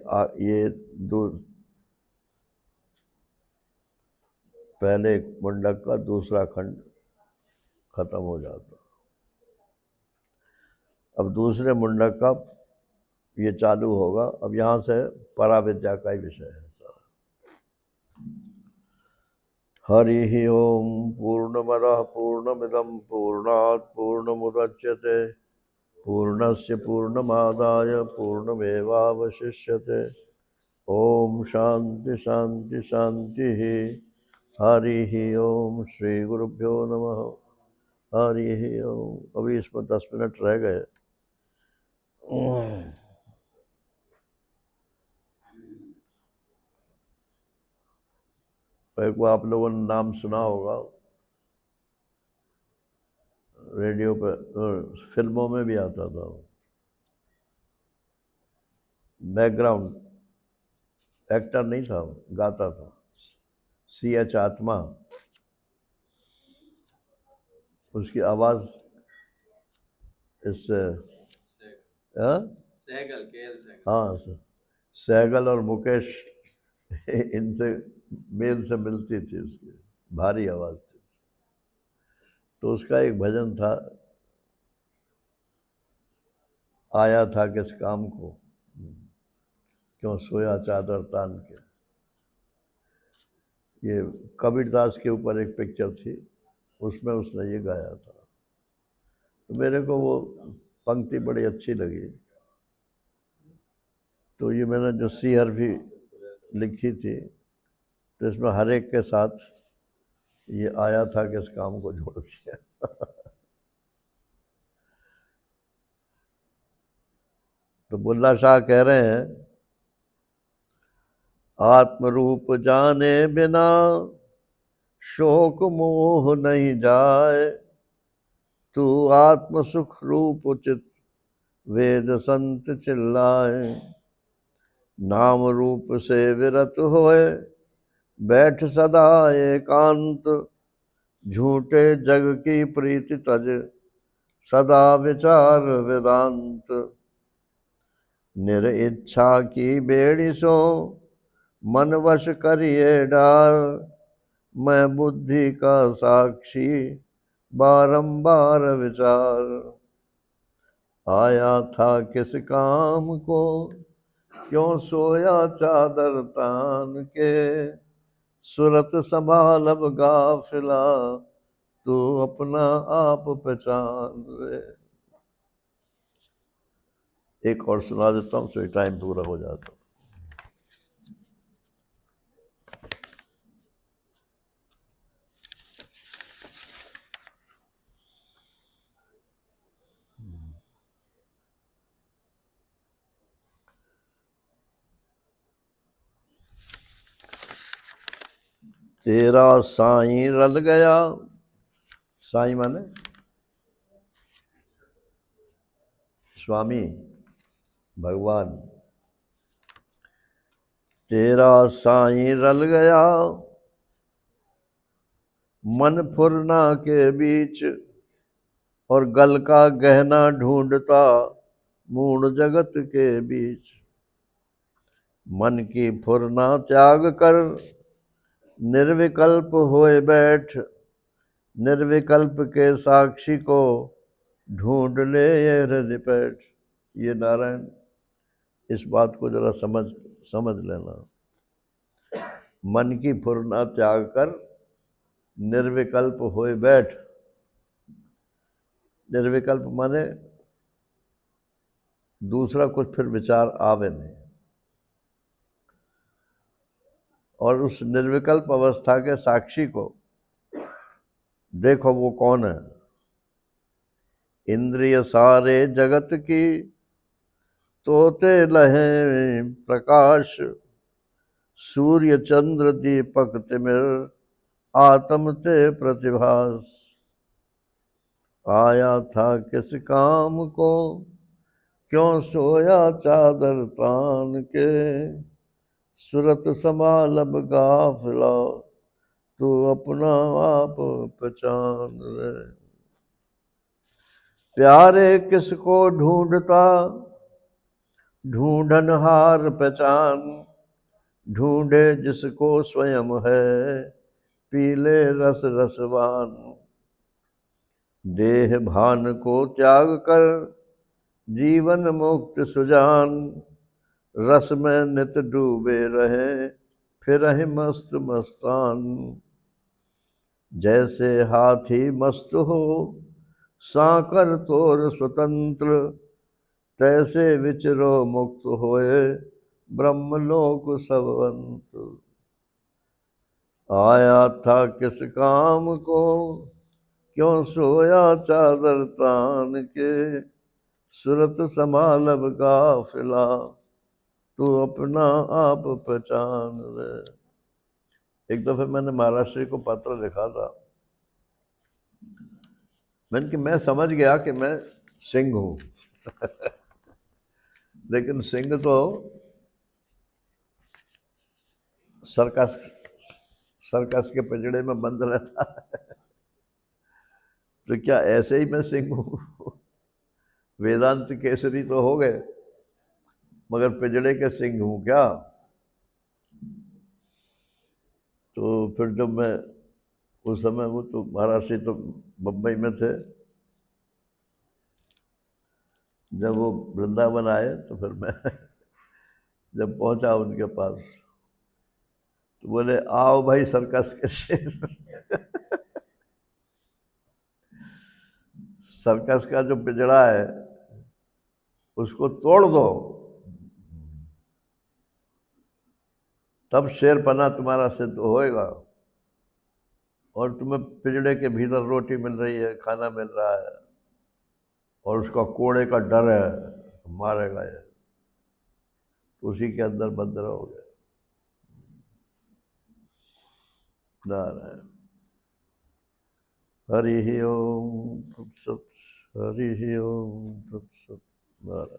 ये दो पहले मुंडक का दूसरा खंड खत्म हो जाता। अब दूसरे मुंडक का ये चालू होगा। अब यहाँ से पराविद्या का ही विषय है सारा। हरि ओम पूर्णमदः पूर्णमिदं पूर्णात् पूर्णमुदच्यते पूर्णस्य पूर्णमादाय पूर्णमेवावशिष्यते। ओम शांति शांति शांति। हरि ओम श्री गुरुभ्यो नमः। हरि ओम। अभी इसमें 10 मिनट रह गए। एक को आप लोगों ने नाम सुना होगा, रेडियो पे, फिल्मों में भी आता था। बैकग्राउंड एक्टर नहीं था, गाता था। CH आत्मा, उसकी आवाज इससे सहगल, केएल सहगल। हाँ, सहगल और मुकेश इनसे मेल से मिलती थी। उसकी भारी आवाज थी। तो उसका एक भजन था, आया था किस काम को, क्यों सोया चादर तान के। ये कबीरदास के ऊपर एक पिक्चर थी, उसमें उसने ये गाया था। तो मेरे को वो पंक्ति बड़ी अच्छी लगी। तो ये मैंने जो CRV लिखी थी, तो इसमें हर एक के साथ ये आया था कि इस काम को जोड़ दिया। तो बुल्ला शाह कह रहे हैं, आत्मरूप जाने बिना शोक मोह नहीं जाए, तू आत्म सुख रूप उचित वेद संत चिल्लाए। नाम रूप से विरत होए बैठ सदा एकांत, झूठे जग की प्रीति तज सदा विचार वेदांत। निर इच्छा की बेड़ी सो मन वश करिए डार, मैं बुद्धि का साक्षी बारंबार विचार। आया था किस काम को क्यों सोया चादर तान के, सूरत संभाल अब गाफिला तू अपना आप पहचान ले। एक और सुना देता हूँ, सो टाइम पूरा हो जाता। तेरा साईं रल गया, साईं माने स्वामी भगवान। तेरा साईं रल गया मन फुरना के बीच, और गल का गहना ढूंढता मूढ़ जगत के बीच। मन की फुरना त्याग कर निर्विकल्प होए बैठ, निर्विकल्प के साक्षी को ढूंढ ले ये हृदय पैठ। ये नारायण, इस बात को जरा समझ लेना। मन की फुरना त्याग कर निर्विकल्प होए बैठ। निर्विकल्प माने दूसरा कुछ फिर विचार आवे नहीं। और उस निर्विकल्प अवस्था के साक्षी को देखो, वो कौन है। इंद्रिय सारे जगत की तोते लहे प्रकाश, सूर्य चंद्र दीपक तिमिर आत्म ते प्रतिभास। आया था किस काम को, क्यों सोया चादर तान के, सूरत संभालब गाफिला, तू अपना आप पहचान ले। प्यारे किसको ढूंढता, ढूंढनहार पहचान, ढूंढे जिसको स्वयं है, पीले रस रसवान। देह भान को त्याग कर, जीवन मुक्त सुजान, रस में नित डूबे रहे, फिर ही मस्त मस्तान। जैसे हाथी मस्त हो, साकर तोर स्वतंत्र, तैसे विचरो मुक्त होए, ब्रह्मलोक सबवंत। आया था किस काम को, क्यों सोया चादर तान के, सूरत संभालब गाफिला, तू अपना आप पहचान ले। एक दफे मैंने महाराष्ट्र को पत्र लिखा था, मैंने कि मैं समझ गया कि मैं सिंह हूं लेकिन सिंह तो सर्कस सर्कस के पिंजड़े में बंद रहता है तो क्या ऐसे ही मैं सिंह हूं? वेदांत केसरी तो हो गए, मगर पिंजड़े के सिंह हूं क्या? तो फिर जब मैं उस समय, वो तो महाराष्ट्र तो बम्बई में थे, जब वो वृंदावन आए तो फिर मैं जब पहुंचा उनके पास तो बोले, आओ भाई सर्कस के शेर सर्कस का जो पिंजड़ा है उसको तोड़ दो, तब शेरपना तुम्हारा सिद्ध होएगा। और तुम्हें पिंजड़े के भीतर रोटी मिल रही है, खाना मिल रहा है, और उसका कोड़े का डर है, मारेगा ये, उसी के अंदर बंद रहोगे। नारायण। हरि ओम तत्सत, हरि ओम तत्सत। नारायण।